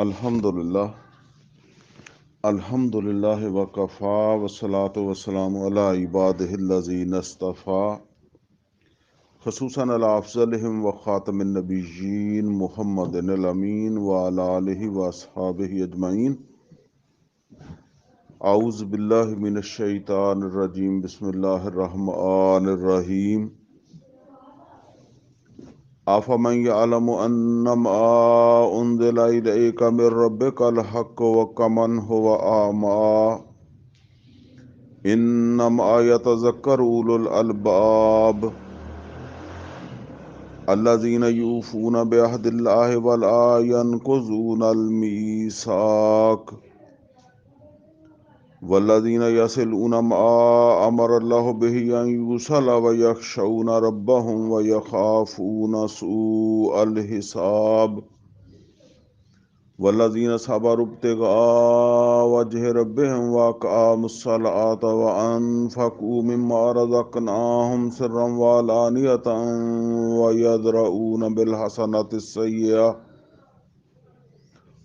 الحمدللہ الحمدللہ وکفا والصلاة والسلام علی عبادہ الذین اصطفیٰ خصوصاً علی افضلہم وخاتم النبیین محمد الامین وعلی آلہ واصحابہ اجمعین۔ اعوذ باللہ من الشیطان الرجیم، بسم اللہ الرحمن الرحیم۔ افمن یعلم انما انزل الیک من ربک الحق وکمن هو اعمی انما یتذکر اولو الالباب الذین یوفون بعہد اللہ ولا ینقضون المیثاق والذین یصلون ما امر اللہ بہ ان یوصل ویخشون ربهم ویخافون سوء الحساب والذین صبروا ابتغاء وجہ ربهم واقاموا الصلاة وانفقوا مما رزقناهم سرا وعلانیۃ ویدرؤون بالحسنۃ السیئۃ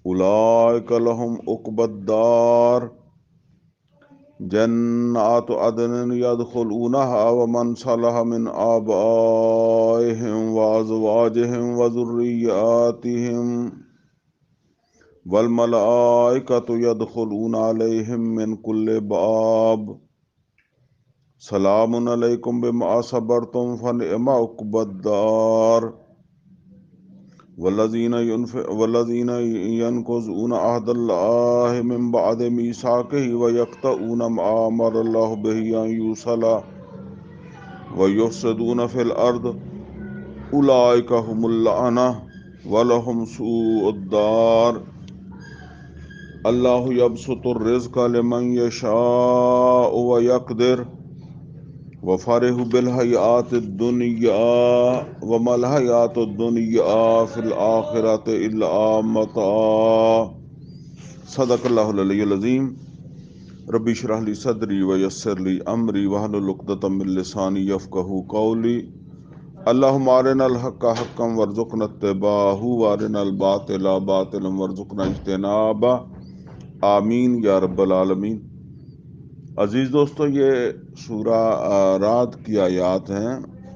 اولئک لهم عقبی الدار جنات عدن يدخلونها ومن صلح من آبائهم وأزواجهم وذرياتهم والملائكة يدخلون عليهم من كل باب سلام عليكم بما صبرتم فنعم عقبى الدار والذين ينقضون عهد الله من بعد ميثاقه ويقطعون ما أمر الله به أن يوصل ويفسدون في الأرض أولئك هم اللعنة ولهم سوء الدار الله يبسط الرزق لمن يشاء ويقدر وفرحوا بالحیات الدنیا وما الحیات الدنیا فی الآخرۃ الا متاع۔ صدق اللہ العلی العظیم۔ ربی اشرح لی صدری ویسر لی امری واحلل عقدۃ من لسانی یفقہوا قولی۔ اللہم ارنا الحق حقا وارزقنا اتباعہ وارنا الباطل باطلا وارزقنا اجتنابہ، آمین یا رب العالمین۔ عزیز دوستو، یہ سورہ رعد کی آیات ہیں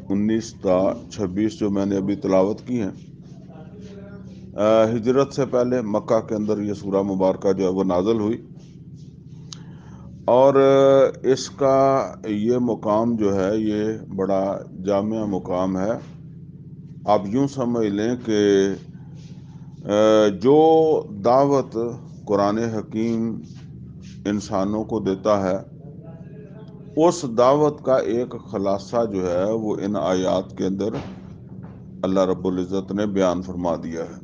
19 تا 26 جو میں نے ابھی تلاوت کی ہیں۔ ہجرت سے پہلے مکہ کے اندر یہ سورہ مبارکہ جو ہے وہ نازل ہوئی، اور اس کا یہ مقام جو ہے یہ بڑا جامع مقام ہے۔ آپ یوں سمجھ لیں کہ جو دعوت قرآن حکیم انسانوں کو دیتا ہے، اس دعوت کا ایک خلاصہ جو ہے وہ ان آیات کے اندر اللہ رب العزت نے بیان فرما دیا ہے۔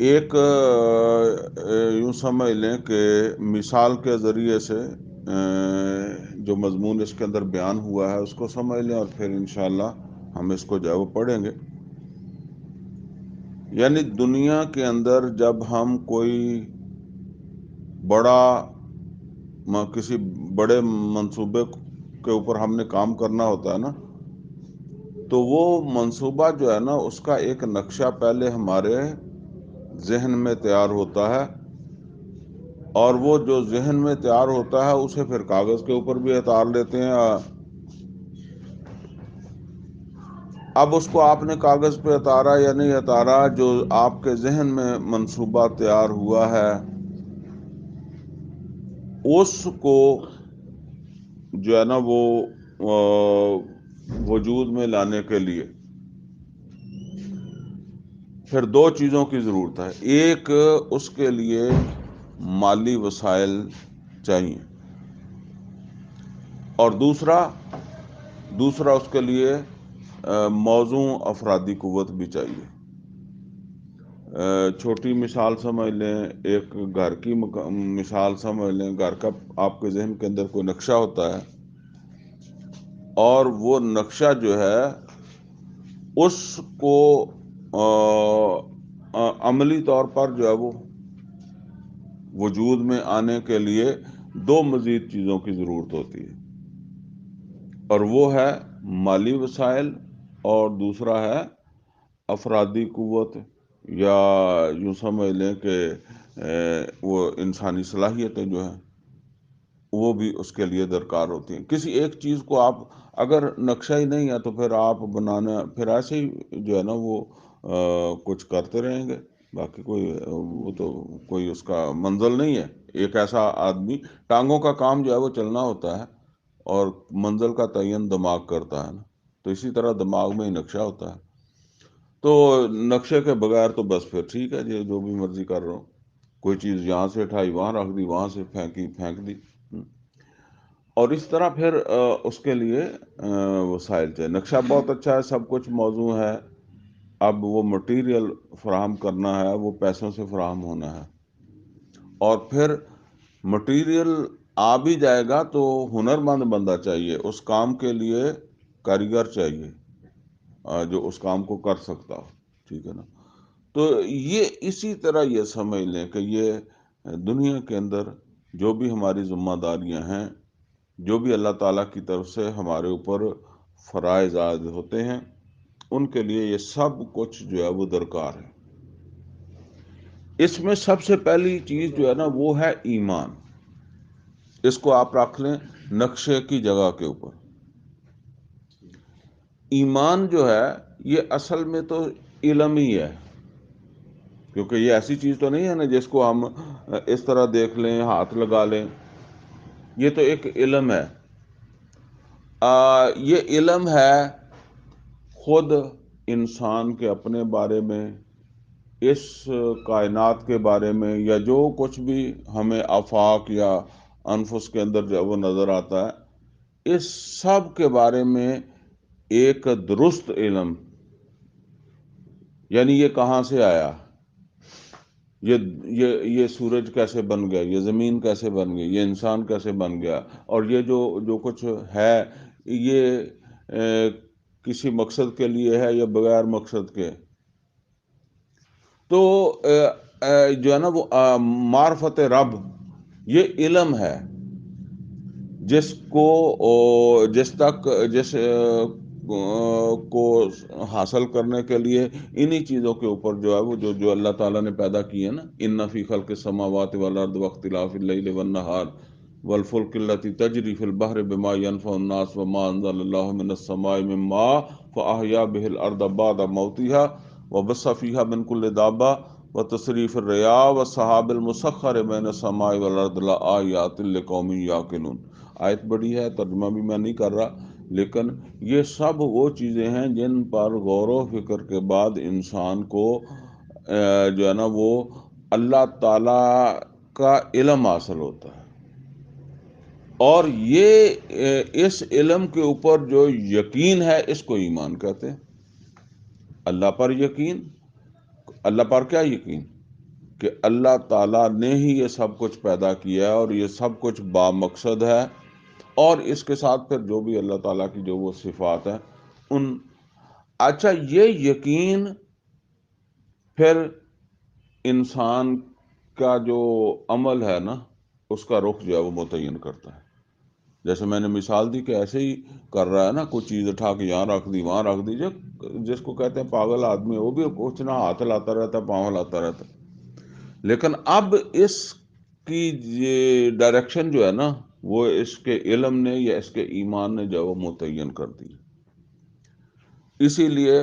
ایک یوں سمجھ لیں کہ مثال کے ذریعے سے جو مضمون اس کے اندر بیان ہوا ہے اس کو سمجھ لیں، اور پھر انشاءاللہ ہم اس کو جو ہے وہ پڑھیں گے۔ یعنی دنیا کے اندر جب ہم کوئی کسی بڑے منصوبے کے اوپر ہم نے کام کرنا ہوتا ہے نا، تو وہ منصوبہ جو ہے نا اس کا ایک نقشہ پہلے ہمارے ذہن میں تیار ہوتا ہے، اور وہ جو ذہن میں تیار ہوتا ہے اسے پھر کاغذ کے اوپر بھی اتار لیتے ہیں۔ اب اس کو آپ نے کاغذ پہ اتارا یا نہیں اتارا، جو آپ کے ذہن میں منصوبہ تیار ہوا ہے اس کو جو ہے نا وہ وجود میں لانے کے لیے پھر دو چیزوں کی ضرورت ہے۔ ایک، اس کے لیے مالی وسائل چاہیے، اور دوسرا اس کے لیے موزوں افرادی قوت بھی چاہیے۔ چھوٹی مثال سمجھ لیں، ایک گھر کی مثال سمجھ لیں۔ گھر کا آپ کے ذہن کے اندر کوئی نقشہ ہوتا ہے، اور وہ نقشہ جو ہے اس کو عملی طور پر جو ہے وہ وجود میں آنے کے لیے دو مزید چیزوں کی ضرورت ہوتی ہے، اور وہ ہے مالی وسائل، اور دوسرا ہے افرادی قوت، یا یوں سمجھ لیں کہ وہ انسانی صلاحیتیں جو ہیں وہ بھی اس کے لیے درکار ہوتی ہیں. کسی ایک چیز کو آپ اگر نقشہ ہی نہیں ہے تو پھر آپ بنانا پھر ایسے ہی جو ہے نا وہ کچھ کرتے رہیں گے. باقی کوئی وہ تو کوئی اس کا منزل نہیں ہے. ایک ایسا آدمی، ٹانگوں کا کام جو ہے وہ چلنا ہوتا ہے اور منزل کا تعین دماغ کرتا ہے نا، تو اسی طرح دماغ میں ہی نقشہ ہوتا ہے. تو نقشے کے بغیر تو بس پھر ٹھیک ہے جی، جو بھی مرضی کر رہا ہوں، کوئی چیز یہاں سے اٹھائی وہاں رکھ دی، وہاں سے پھینک دی. اور اس طرح پھر اس کے لیے وسائل چاہیے. نقشہ بہت اچھا ہے، سب کچھ موزوں ہے، اب وہ مٹیریل فراہم کرنا ہے، وہ پیسوں سے فراہم ہونا ہے. اور پھر مٹیریل آ بھی جائے گا تو ہنرمند بندہ چاہیے، اس کام کے لیے کاریگر چاہیے جو اس کام کو کر سکتا ہو. ٹھیک ہے نا. تو یہ اسی طرح یہ سمجھ لیں کہ یہ دنیا کے اندر جو بھی ہماری ذمہ داریاں ہیں، جو بھی اللہ تعالیٰ کی طرف سے ہمارے اوپر فرائض عائد ہوتے ہیں، ان کے لیے یہ سب کچھ جو ہے وہ درکار ہے. اس میں سب سے پہلی چیز جو ہے نا وہ ہے ایمان. اس کو آپ رکھ لیں نقشے کی جگہ کے اوپر. ایمان جو ہے یہ اصل میں تو علم ہی ہے، کیونکہ یہ ایسی چیز تو نہیں ہے نا جس کو ہم اس طرح دیکھ لیں، ہاتھ لگا لیں. یہ تو ایک علم ہے. یہ علم ہے خود انسان کے اپنے بارے میں، اس کائنات کے بارے میں، یا جو کچھ بھی ہمیں آفاق یا انفس کے اندر جو وہ نظر آتا ہے، اس سب کے بارے میں ایک درست علم. یعنی یہ کہاں سے آیا، یہ سورج کیسے بن گیا، یہ زمین کیسے بن گئی، یہ انسان کیسے بن گیا، اور یہ جو کچھ ہے یہ کسی مقصد کے لیے ہے یا بغیر مقصد کے. تو جو ہے نا وہ معرفت رب یہ علم ہے جس کو حاصل کرنے کے لیے انہی چیزوں کے اوپر جو ہے وہ جو اللہ تعالیٰ نے پیدا کی ہے نا. ان فی خلق السماوات والارض واختلاف اللیل والنہار والفلک التی تجری فی البحر بما ینفع الناس وما انزل اللہ من السماء من ماء فاحیا به الارض بعد موتها وبث فیہا من کل دابہ وتصریف الرياح والسحاب المسخر بین السماء والارض لآیات لقوم یعقلون. آیت بڑی ہے، ترجمہ بھی میں نہیں کر رہا، لیکن یہ سب وہ چیزیں ہیں جن پر غور و فکر کے بعد انسان کو جو ہے نا وہ اللہ تعالی کا علم حاصل ہوتا ہے. اور یہ اس علم کے اوپر جو یقین ہے اس کو ایمان کہتے ہیں. اللہ پر یقین. اللہ پر کیا یقین؟ کہ اللہ تعالیٰ نے ہی یہ سب کچھ پیدا کیا ہے اور یہ سب کچھ بامقصد ہے، اور اس کے ساتھ پھر جو بھی اللہ تعالیٰ کی جو وہ صفات ہیں ان. اچھا، یہ یقین پھر انسان کا جو عمل ہے نا اس کا رخ جو ہے وہ متعین کرتا ہے. جیسے میں نے مثال دی کہ ایسے ہی کر رہا ہے نا، کوئی چیز اٹھا کے یہاں رکھ دی وہاں رکھ دی، جس کو کہتے ہیں پاگل آدمی، وہ بھی کچھ نہ ہاتھ لاتا رہتا ہے، پاؤں لاتا رہتا ہے. لیکن اب اس کی یہ ڈائریکشن جو ہے نا وہ اس کے علم نے یا اس کے ایمان نے جو وہ متعین کر دی. اسی لیے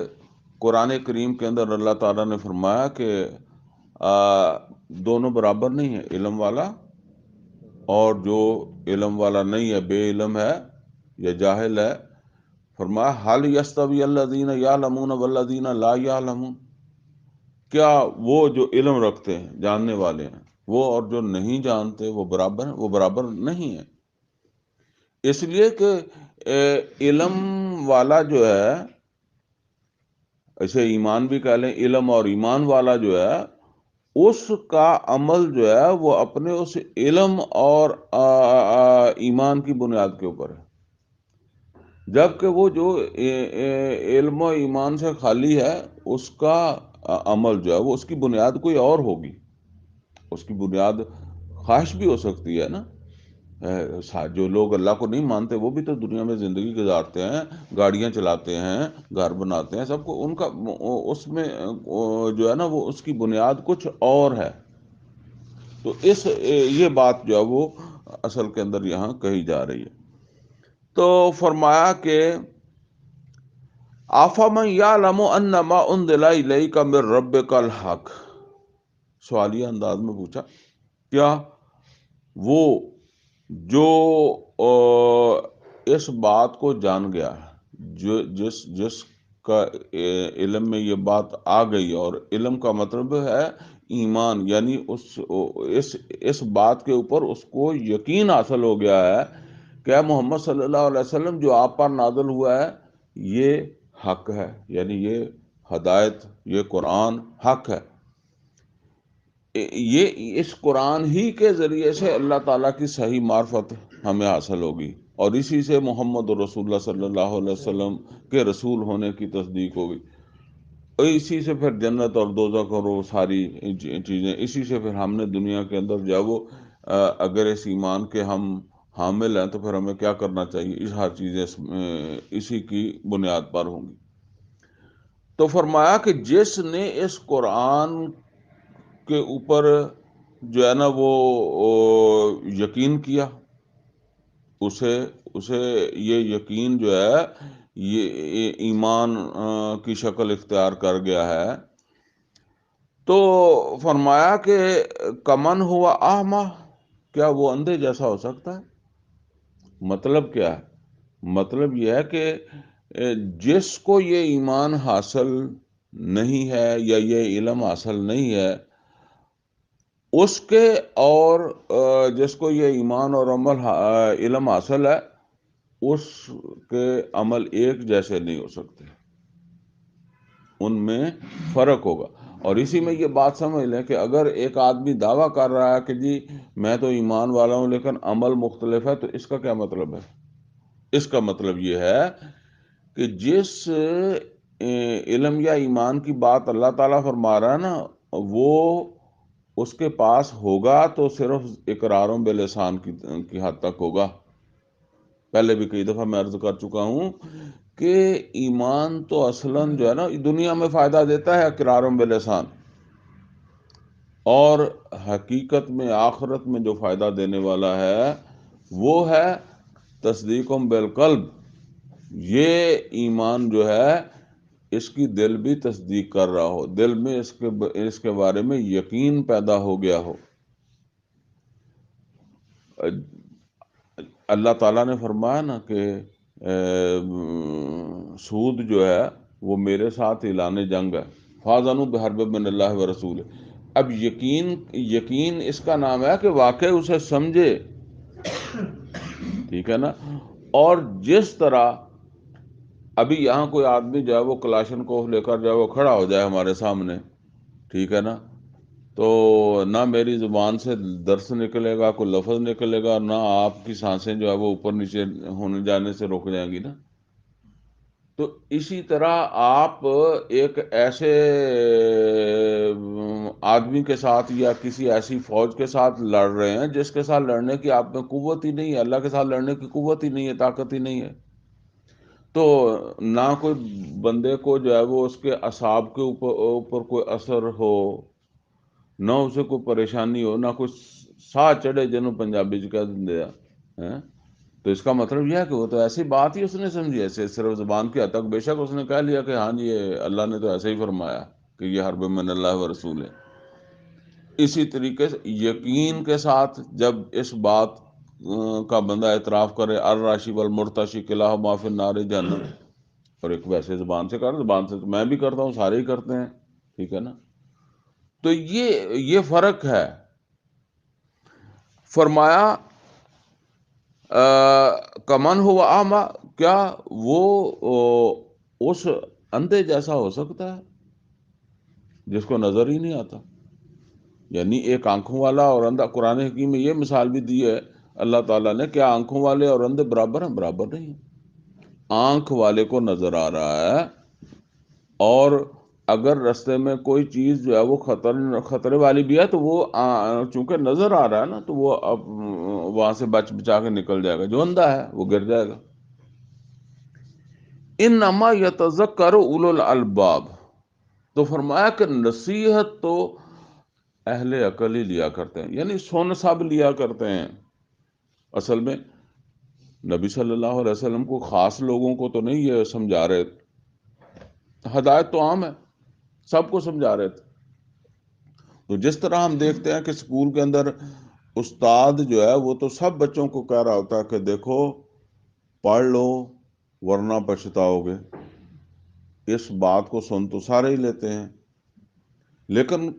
قرآن کریم کے اندر اللہ تعالیٰ نے فرمایا کہ دونوں برابر نہیں ہیں، علم والا اور جو علم والا نہیں ہے، بے علم ہے یا جاہل ہے. فرمایا حل یستوی الذین یعلمون والذین لا یعلمون. کیا وہ جو علم رکھتے ہیں، جاننے والے ہیں، وہ اور جو نہیں جانتے وہ برابر ہیں؟ وہ برابر نہیں ہیں. اس لیے کہ علم والا جو ہے، اسے ایمان بھی کہہ لیں، علم اور ایمان والا جو ہے اس کا عمل جو ہے وہ اپنے اس علم اور ایمان کی بنیاد کے اوپر ہے. جبکہ وہ جو علم و ایمان سے خالی ہے اس کا عمل جو ہے وہ اس کی بنیاد کوئی اور ہوگی. اس کی بنیاد خواہش بھی ہو سکتی ہے نا. جو لوگ اللہ کو نہیں مانتے وہ بھی تو دنیا میں زندگی گزارتے ہیں، گاڑیاں چلاتے ہیں، گھر بناتے ہیں، سب کو ان کا اس میں جو ہے نا وہ اس کی بنیاد کچھ اور ہے. تو یہ بات جو ہے وہ اصل کے اندر یہاں کہی جا رہی ہے. تو فرمایا کہ آفامن یعلم انما انزل الیک من ربک الحق، سوالیہ انداز میں پوچھا، کیا وہ جو اس بات کو جان گیا جو جس کا علم میں یہ بات آ گئی، اور علم کا مطلب ہے ایمان، یعنی اس بات کے اوپر اس کو یقین حاصل ہو گیا ہے کہ محمد صلی اللہ علیہ وسلم جو آپ پر نازل ہوا ہے یہ حق ہے، یعنی یہ ہدایت، یہ قرآن حق ہے. یہ اس قرآن ہی کے ذریعے سے اللہ تعالیٰ کی صحیح معرفت ہمیں حاصل ہوگی، اور اسی سے محمد رسول اللہ صلی اللہ علیہ وسلم کے رسول ہونے کی تصدیق ہوگی، اور اسی سے پھر جنت اور دوزخ اور وہ ساری چیزیں، اسی سے پھر ہم نے دنیا کے اندر جب وہ اگر اس ایمان کے ہم حامل ہیں تو پھر ہمیں کیا کرنا چاہیے، اس ہر چیزیں اسی کی بنیاد پر ہوں گی. تو فرمایا کہ جس نے اس قرآن کے اوپر جو ہے نا وہ یقین کیا، اسے یہ یقین جو ہے یہ ایمان کی شکل اختیار کر گیا ہے. تو فرمایا کہ کمن ہوا اعمى، کیا وہ اندھے جیسا ہو سکتا ہے؟ مطلب کیا ہے؟ مطلب یہ ہے کہ جس کو یہ ایمان حاصل نہیں ہے یا یہ علم حاصل نہیں ہے، اس کے اور جس کو یہ ایمان اور علم حاصل ہے، اس کے عمل ایک جیسے نہیں ہو سکتے، ان میں فرق ہوگا. اور اسی میں یہ بات سمجھ لیں کہ اگر ایک آدمی دعویٰ کر رہا ہے کہ جی میں تو ایمان والا ہوں لیکن عمل مختلف ہے، تو اس کا کیا مطلب ہے؟ اس کا مطلب یہ ہے کہ جس علم یا ایمان کی بات اللہ تعالیٰ فرما رہا ہے نا، وہ اس کے پاس ہوگا تو صرف اقراروں بلسان کی حد تک ہوگا. پہلے بھی کئی دفعہ میں عرض کر چکا ہوں کہ ایمان تو اصلاً جو ہے نا دنیا میں فائدہ دیتا ہے اقراروں بلسان، اور حقیقت میں آخرت میں جو فائدہ دینے والا ہے وہ ہے تصدیقم بالقلب. یہ ایمان جو ہے اس کی دل بھی تصدیق کر رہا ہو، دل میں اس کے بارے میں یقین پیدا ہو گیا ہو. اللہ تعالیٰ نے فرمایا نا کہ سود جو ہے وہ میرے ساتھ اعلان جنگ ہے، فاذنوا بحرب من اللہ ورسولہ. اب یقین اس کا نام ہے کہ واقعی اسے سمجھے، ٹھیک ہے نا. اور جس طرح ابھی یہاں کوئی آدمی جو ہے وہ کلاشن کو لے کر جو ہے وہ کھڑا ہو جائے ہمارے سامنے، ٹھیک ہے نا، تو نہ میری زبان سے درس نکلے گا، کوئی لفظ نکلے گا، نہ آپ کی سانسیں جو ہے وہ اوپر نیچے ہونے جانے سے رک جائیں گی نا. تو اسی طرح آپ ایک ایسے آدمی کے ساتھ یا کسی ایسی فوج کے ساتھ لڑ رہے ہیں جس کے ساتھ لڑنے کی آپ میں قوت ہی نہیں ہے، اللہ کے ساتھ لڑنے کی قوت ہی نہیں ہے، طاقت ہی نہیں ہے. تو نہ کوئی بندے کو جو ہے وہ اس کے اعصاب کے اوپر کوئی اثر ہو، نہ اسے کوئی پریشانی ہو، نہ کوئی سا چڑھے جنوں پنجابی کہہ دیا ہے. تو اس کا مطلب یہ ہے کہ وہ تو ایسی بات ہی اس نے سمجھی، ایسے صرف زبان کی حد تک بے شک اس نے کہہ لیا کہ ہاں جی یہ اللہ نے تو ایسے ہی فرمایا کہ یہ حرب من اللہ و رسول ہے. اسی طریقے سے یقین کے ساتھ جب اس بات کا بندہ اعتراف کرے، الراشی والمرتشی کلاہما فی النار جہنم، اور ایک ویسے زبان سے کر، زبان سے تو میں بھی کرتا ہوں، سارے ہی کرتے ہیں، ٹھیک ہے نا. تو یہ فرق ہے. فرمایا کمن ہوا اعمى، کیا وہ اس اندھے جیسا ہو سکتا ہے جس کو نظر ہی نہیں آتا؟ یعنی ایک آنکھوں والا اور اندھا، قرآن حکیم میں یہ مثال بھی دی ہے اللہ تعالیٰ نے، کیا آنکھوں والے اور اندھے برابر ہیں؟ برابر نہیں ہیں. آنکھ والے کو نظر آ رہا ہے، اور اگر رستے میں کوئی چیز جو ہے وہ خطرے والی بھی ہے تو وہ چونکہ نظر آ رہا ہے نا، تو وہ وہاں سے بچ بچا کے نکل جائے گا، جو اندھا ہے وہ گر جائے گا۔ انما یتذکر اولو الالباب، تو فرمایا کہ نصیحت تو اہل عقل ہی لیا کرتے ہیں، یعنی سن سب لیا کرتے ہیں۔ اصل میں نبی صلی اللہ علیہ وسلم کو خاص لوگوں کو تو نہیں یہ سمجھا رہے تھے، ہدایت تو عام ہے، سب کو سمجھا رہے تھے۔ تو جس طرح ہم دیکھتے ہیں کہ اسکول کے اندر استاد جو ہے وہ تو سب بچوں کو کہہ رہا ہوتا ہے کہ دیکھو پڑھ لو ورنہ پچھتاؤ گے، اس بات کو سن تو سارے ہی لیتے ہیں، لیکن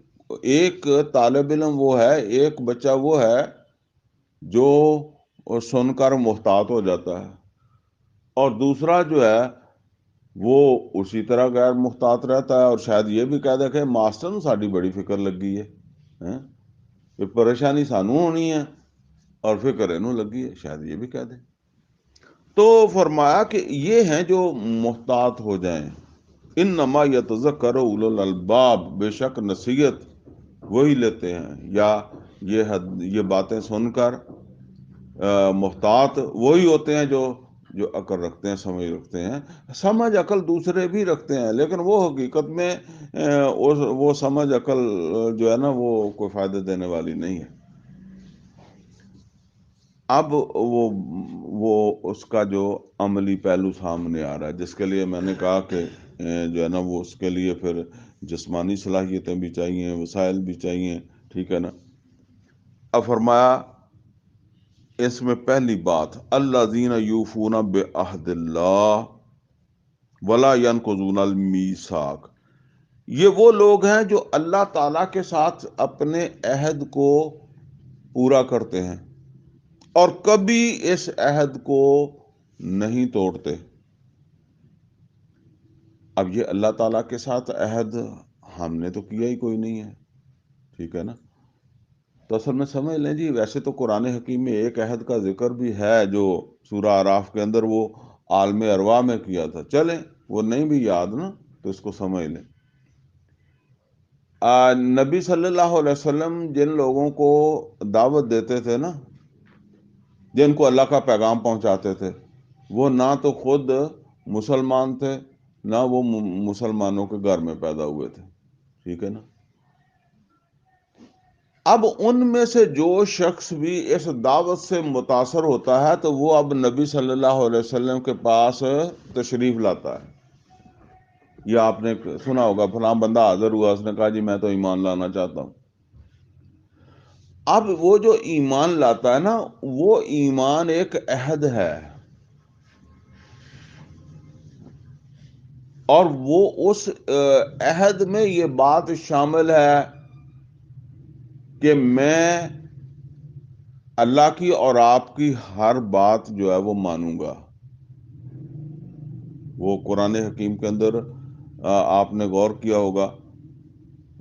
ایک طالب علم وہ ہے، ایک بچہ وہ ہے جو سن کر محتاط ہو جاتا ہے، اور دوسرا جو ہے وہ اسی طرح غیر محتاط رہتا ہے، اور شاید یہ بھی کہہ دے کہ ماسٹر نو ساڈی بڑی فکر لگی ہے، کہ پریشانی سانو ہونی ہے اور فکر انہوں لگی ہے، شاید یہ بھی کہہ دے۔ تو فرمایا کہ یہ ہیں جو محتاط ہو جائیں۔ انما یتذکر اولو الالباب، بے شک نصیحت وہی لیتے ہیں، یا یہ باتیں سن کر محتاط وہی ہوتے ہیں جو عقل رکھتے ہیں، سمجھ رکھتے ہیں۔ سمجھ عقل دوسرے بھی رکھتے ہیں، لیکن وہ حقیقت میں وہ سمجھ عقل جو ہے نا وہ کوئی فائدہ دینے والی نہیں ہے۔ اب وہ اس کا جو عملی پہلو سامنے آ رہا ہے، جس کے لیے میں نے کہا کہ جو ہے نا وہ اس کے لیے پھر جسمانی صلاحیتیں بھی چاہیے، وسائل بھی چاہیے، ٹھیک ہے نا۔ اب فرمایا اس میں پہلی بات، الذین یوفون بعہد اللہ ولا ینقضون المیثاق، یہ وہ لوگ ہیں جو اللہ تعالیٰ کے ساتھ اپنے عہد کو پورا کرتے ہیں اور کبھی اس عہد کو نہیں توڑتے۔ اب یہ اللہ تعالیٰ کے ساتھ عہد ہم نے تو کیا ہی کوئی نہیں ہے، ٹھیک ہے نا۔ تو اصل میں سمجھ لیں جی، ویسے تو قرآن حکیم میں ایک عہد کا ذکر بھی ہے جو سورہ اعراف کے اندر وہ عالم ارواح میں کیا تھا، چلیں وہ نہیں بھی یاد نا تو اس کو سمجھ لیں۔ نبی صلی اللہ علیہ وسلم جن لوگوں کو دعوت دیتے تھے نا، جن کو اللہ کا پیغام پہنچاتے تھے، وہ نہ تو خود مسلمان تھے، نہ وہ مسلمانوں کے گھر میں پیدا ہوئے تھے، ٹھیک ہے نا۔ اب ان میں سے جو شخص بھی اس دعوت سے متاثر ہوتا ہے تو وہ اب نبی صلی اللہ علیہ وسلم کے پاس تشریف لاتا ہے۔ یہ آپ نے سنا ہوگا فلاں بندہ حاضر ہوا، اس نے کہا جی میں تو ایمان لانا چاہتا ہوں۔ اب وہ جو ایمان لاتا ہے نا، وہ ایمان ایک عہد ہے، اور وہ اس عہد میں یہ بات شامل ہے کہ میں اللہ کی اور آپ کی ہر بات جو ہے وہ مانوں گا۔ وہ قرآن حکیم کے اندر آپ نے غور کیا ہوگا،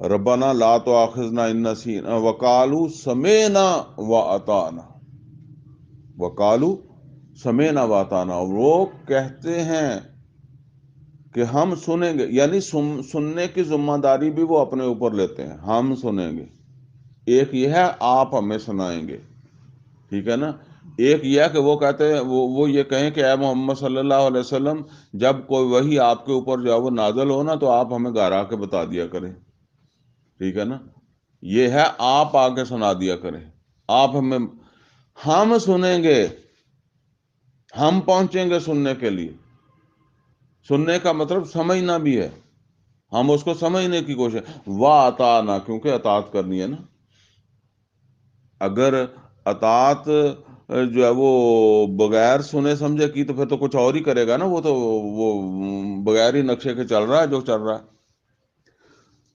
ربنا لا تؤاخذنا ان نسینا وقالوا سمعنا واطعنا، وقالوا سمعنا واطعنا، وہ کہتے ہیں کہ ہم سنیں گے، یعنی سننے کی ذمہ داری بھی وہ اپنے اوپر لیتے ہیں، ہم سنیں گے۔ ایک یہ ہے آپ ہمیں سنائیں گے، ٹھیک ہے نا۔ ایک یہ ہے کہ وہ کہتے ہیں، وہ یہ کہیں کہ اے محمد صلی اللہ علیہ وسلم جب کوئی وحی آپ کے اوپر جو ہے وہ نازل ہونا تو آپ ہمیں گھر آ کے بتا دیا کریں، ٹھیک ہے نا۔ یہ ہے آپ آگے سنا دیا کریں، آپ ہم سنیں گے، ہم پہنچیں گے سننے کے لیے۔ سننے کا مطلب سمجھنا بھی ہے، ہم اس کو سمجھنے کی کوشش، واطعنا، کیونکہ اطاعت کرنی ہے نا۔ اگر اطاعت جو ہے وہ بغیر سنے سمجھے کی تو پھر تو کچھ اور ہی کرے گا نا، وہ بغیر ہی نقشے کے چل رہا ہے جو چل رہا ہے۔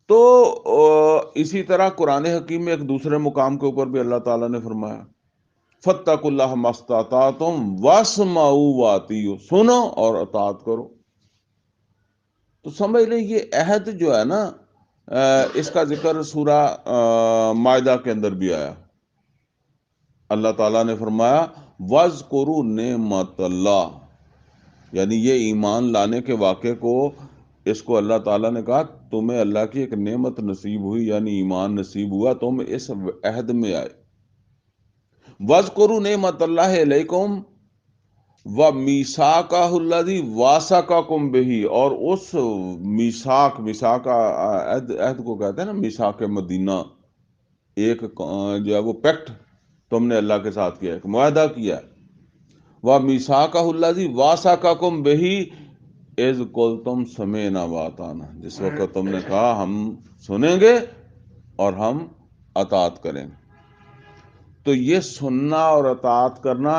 تو اسی طرح قرآن حکیم میں ایک دوسرے مقام کے اوپر بھی اللہ تعالیٰ نے فرمایا فاتقوا اللہ ما استطعتم واسمعوا واطیعوا، سنو اور اطاعت کرو۔ تو سمجھ لیں یہ عہد جو ہے نا، اس کا ذکر سورہ مائدہ کے اندر بھی آیا۔ اللہ تعالیٰ نے فرمایا وَاذْكُرُوا نِعْمَتَ اللَّهِ، یعنی یہ ایمان لانے کے واقعے کو، اس کو اللہ تعالیٰ نے کہا تمہیں اللہ کی ایک نعمت نصیب ہوئی، یعنی ایمان نصیب ہوا، تم اس عہد میں آئے۔ وَاذْكُرُوا نِعْمَتَ اللَّهِ عَلَيْكُمْ وَمِيثَاقَهُ الَّذِي وَاثَقَكُم بِهِ، اور اس میثاق عہد کو کہتے ہیں نا، میثاق مدینہ، ایک جو ہے وہ پیکٹ تم نے اللہ کے ساتھ کیا ہے، ایک معاہدہ کیا ہے۔ وَمِيثَاقَهُ الَّذِي وَاثَقَكُم بِهِ اِذْ قُلْتُمْ سَمِعْنَا وَأَطَعْنَا، جس وقت تم نے کہا ہم سنیں گے اور ہم اطاعت کریں گے۔ تو یہ سننا اور اطاعت کرنا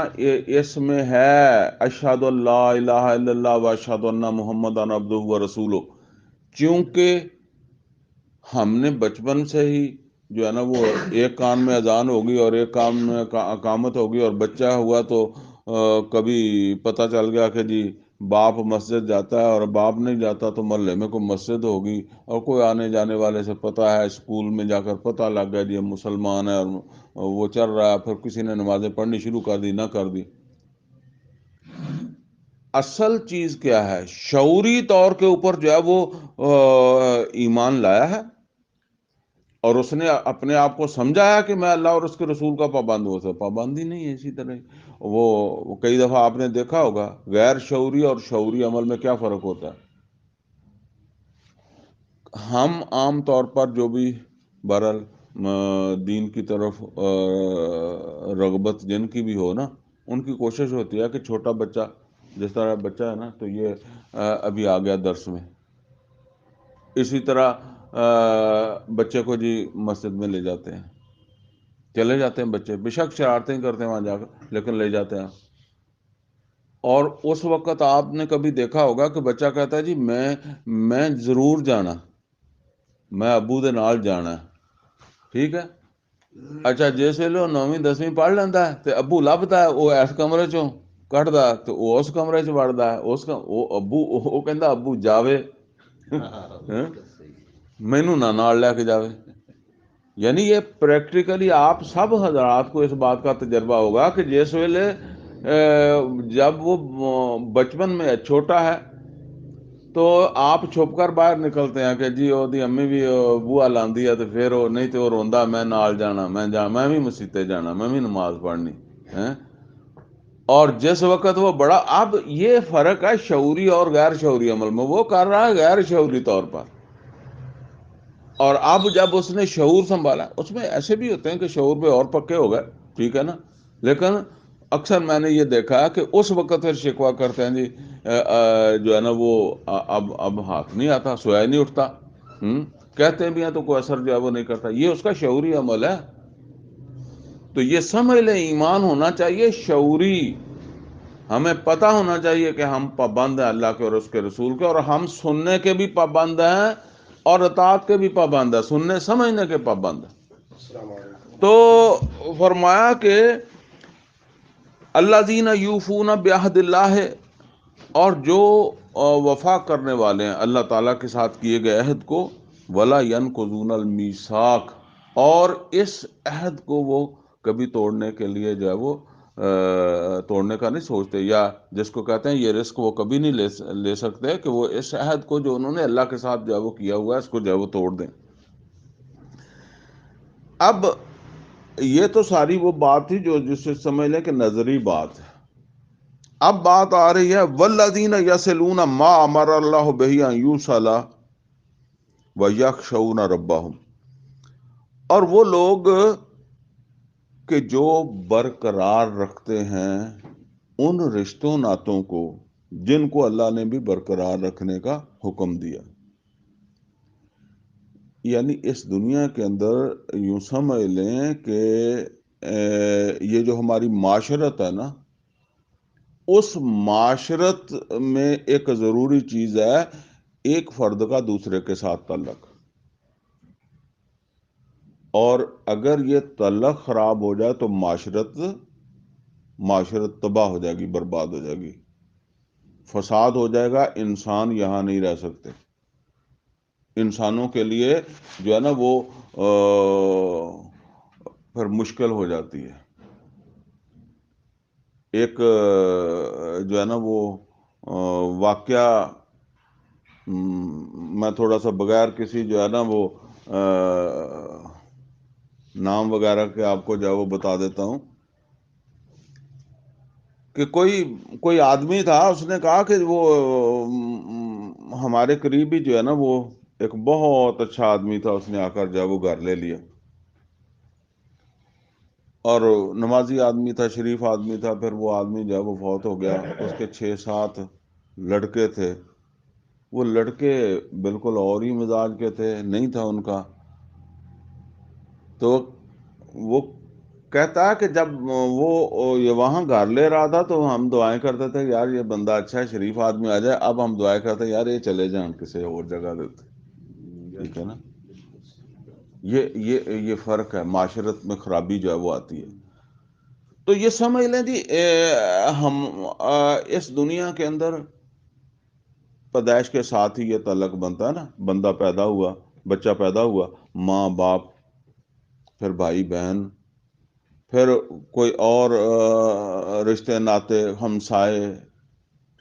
اس میں ہے اشہد اللہ الہ الا اللہ و اشہد ان محمد عبدہ و رسولہ، چونکہ ہم نے بچپن سے ہی جو ہے نا وہ ایک کان میں اذان ہوگی اور ایک کان میں اقامت ہوگی، اور بچہ ہوا تو کبھی پتہ چل گیا کہ جی باپ مسجد جاتا ہے، اور باپ نہیں جاتا تو محلے میں کوئی مسجد ہوگی، اور کوئی آنے جانے والے سے پتہ ہے، اسکول میں جا کر پتہ لگ گیا جی مسلمان ہے، اور وہ چل رہا ہے، پھر کسی نے نمازیں پڑھنی شروع کر دی، نہ کر دی۔ اصل چیز کیا ہے؟ شعوری طور کے اوپر جو ہے وہ ایمان لایا ہے، اور اس نے اپنے آپ کو سمجھا ہے کہ میں اللہ اور اس کے رسول کا پابند ہوں۔ پابندی نہیں ہے۔ اسی طرح وہ کئی دفعہ آپ نے دیکھا ہوگا غیر شعوری اور شعوری عمل میں کیا فرق ہوتا ہے۔ ہم عام طور پر جو بھی بہرحال دین کی طرف رغبت جن کی بھی ہو نا، ان کی کوشش ہوتی ہے کہ چھوٹا بچہ، جس طرح بچہ ہے نا تو یہ ابھی آ گیا درس میں، اسی طرح بچے کو جی مسجد میں لے جاتے ہیں، چلے جاتے ہیں بچے، بے شک شرارتیں کرتے ہیں وہاں جا کر، لیکن لے جاتے ہیں۔ اور اس وقت آپ نے کبھی دیکھا ہوگا کہ بچہ کہتا ہے جی میں ضرور جانا، میں ابو دے نال جانا ہے، ٹھیک ہے۔ اچھا جیسے لو 9ویں 10ویں پڑھ لینا ہے تو ابو لبھتا ہے، وہ اس کمرے چوں کٹدا تو وہ اس کمرے چ وڑدا ہے، وہ ابو وہ کہندا ابو جاوے مینوں نہ نال لے کے جاوے۔ یعنی یہ پریکٹیکلی آپ سب حضرات کو اس بات کا تجربہ ہوگا کہ جس ویلے جب وہ بچپن میں چھوٹا ہے تو آپ چھپ کر باہر نکلتے ہیں کہ جی وہ دی امی بھی بوا لاندی ہے، تو پھر وہ نہیں تو وہ روندا میں نال جانا، میں بھی مسیتے جانا، میں بھی نماز پڑھنی ہے۔ اور جس وقت وہ بڑا، اب یہ فرق ہے شعوری اور غیر شعوری عمل میں، وہ کر رہا ہے غیر شعوری طور پر، اور اب جب اس نے شعور سنبھالا، اس میں ایسے بھی ہوتے ہیں کہ شعور پہ اور پکے ہو گئے، ٹھیک ہے نا، لیکن اکثر میں نے یہ دیکھا کہ اس وقت پھر شکوہ کرتے ہیں جی جو ہے نا وہ اب ہاتھ نہیں آتا، سویا نہیں اٹھتا، کہتے بھی ہیں تو کوئی اثر جو ہے وہ نہیں کرتا۔ یہ اس کا شعوری عمل ہے۔ تو یہ سمجھ لیں ایمان ہونا چاہیے شعوری، ہمیں پتہ ہونا چاہیے کہ ہم پابند ہیں اللہ کے اور اس کے رسول کے، اور ہم سننے کے بھی پابند ہیں اور اطاعت کے بھی پابند ہیں، سننے سمجھنے کے پابند ہیں۔ تو فرمایا کہ الذین یوفون بعہد اللہ، اور جو وفا کرنے والے ہیں اللہ تعالیٰ کے ساتھ کیے گئے عہد کو، ولا ینقضون المیثاق، اور اس عہد کو وہ کبھی توڑنے کے لیے جو ہے وہ توڑنے کا نہیں سوچتے، یا جس کو کہتے ہیں یہ رسک وہ کبھی نہیں لے سکتے کہ وہ اس عہد کو جو انہوں نے اللہ کے ساتھ جو ہے وہ کیا ہوا ہے اس کو جو ہے وہ توڑ دیں۔ اب یہ تو ساری وہ بات تھی جو جسے سمجھ لیں کہ نظری بات ہے۔ اب بات آ رہی ہے والذین یصلون ما امر اللہ بہ ان یوصل ویخشون ربہم، اور وہ لوگ کہ جو برقرار رکھتے ہیں ان رشتوں ناتوں کو جن کو اللہ نے بھی برقرار رکھنے کا حکم دیا۔ یعنی اس دنیا کے اندر یوں سمجھ لیں کہ یہ جو ہماری معاشرت ہے نا، اس معاشرت میں ایک ضروری چیز ہے ایک فرد کا دوسرے کے ساتھ تعلق، اور اگر یہ تعلق خراب ہو جائے تو معاشرت تباہ ہو جائے گی، برباد ہو جائے گی، فساد ہو جائے گا، انسان یہاں نہیں رہ سکتے۔ انسانوں کے لیے جو ہے نا وہ پھر مشکل ہو جاتی ہے۔ ایک جو ہے نا وہ واقعہ میں تھوڑا سا بغیر کسی جو ہے نا وہ نام وغیرہ کے آپ کو جو ہے وہ بتا دیتا ہوں کہ کوئی آدمی تھا، اس نے کہا کہ وہ ہمارے قریبی جو ہے نا، وہ ایک بہت اچھا آدمی تھا، اس نے آ کر جو ہے وہ گھر لے لیا، اور نمازی آدمی تھا، شریف آدمی تھا. پھر وہ آدمی جو ہے وہ فوت ہو گیا. اس کے 6-7 لڑکے تھے. وہ لڑکے بالکل اور ہی مزاج کے تھے، نہیں تھا ان کا. تو وہ کہتا ہے کہ جب وہ یہ وہاں گھر لے رہا تھا تو ہم دعائیں کرتے تھے، یار یہ بندہ اچھا ہے، شریف آدمی آ جائے. اب ہم دعائیں کرتے ہیں، یار یہ چلے جائیں، کسی اور جگہ دیتے. ٹھیک ہے نا؟ یہ فرق ہے، معاشرت میں خرابی جو ہے وہ آتی ہے. تو یہ سمجھ لیں جی، ہم اس دنیا کے اندر پیدائش کے ساتھ ہی یہ تعلق بنتا ہے نا. بندہ پیدا ہوا، بچہ پیدا ہوا، ماں باپ، پھر بھائی بہن، پھر کوئی اور رشتے ناتے، ہمسائے.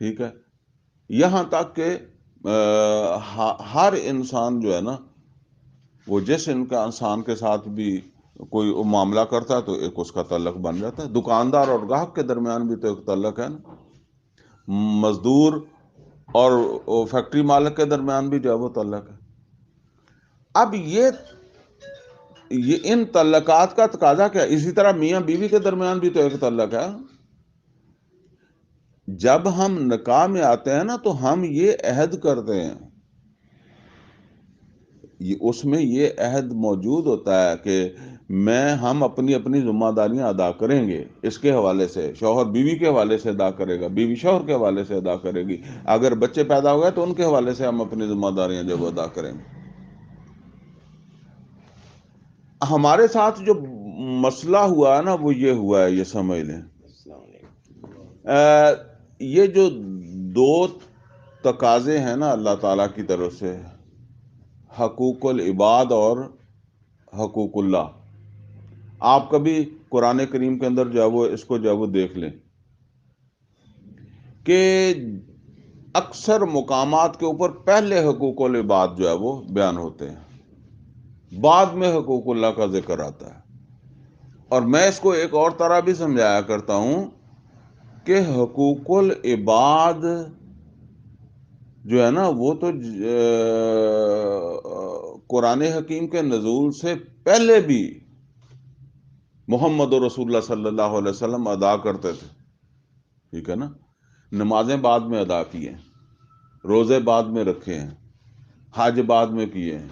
ٹھیک ہے؟ یہاں تک کہ ہر انسان جو ہے نا، وہ جس انسان کے ساتھ بھی کوئی معاملہ کرتا ہے تو ایک اس کا تعلق بن جاتا ہے. دکاندار اور گاہک کے درمیان بھی تو ایک تعلق ہے نا. مزدور اور فیکٹری مالک کے درمیان بھی جو ہے وہ تعلق ہے. اب یہ ان تعلقات کا تقاضا کیا؟ اسی طرح میاں بیوی کے درمیان بھی تو ایک تعلق ہے. جب ہم نکاح میں آتے ہیں نا تو ہم یہ عہد کرتے ہیں، اس میں یہ عہد موجود ہوتا ہے کہ ہم اپنی ذمہ داریاں ادا کریں گے. اس کے حوالے سے شوہر بیوی کے حوالے سے ادا کرے گا، بیوی شوہر کے حوالے سے ادا کرے گی. اگر بچے پیدا ہو گئے تو ان کے حوالے سے ہم اپنی ذمہ داریاں جب ادا کریں گے. ہمارے ساتھ جو مسئلہ ہوا ہے نا، وہ یہ ہوا ہے، یہ سمجھ لیں. یہ جو دو تقاضے ہیں نا اللہ تعالیٰ کی طرف سے، حقوق العباد اور حقوق اللہ، آپ کبھی قرآن کریم کے اندر جو ہے وہ اس کو جو ہے وہ دیکھ لیں کہ اکثر مقامات کے اوپر پہلے حقوق العباد جو ہے وہ بیان ہوتے ہیں، بعد میں حقوق اللہ کا ذکر آتا ہے. اور میں اس کو ایک اور طرح بھی سمجھایا کرتا ہوں کہ حقوق العباد جو ہے نا وہ تو قرآن حکیم کے نزول سے پہلے بھی محمد رسول اللہ صلی اللہ علیہ وسلم ادا کرتے تھے. ٹھیک ہے نا؟ نمازیں بعد میں ادا کی ہیں، روزے بعد میں رکھے ہیں، حج بعد میں کیے ہیں.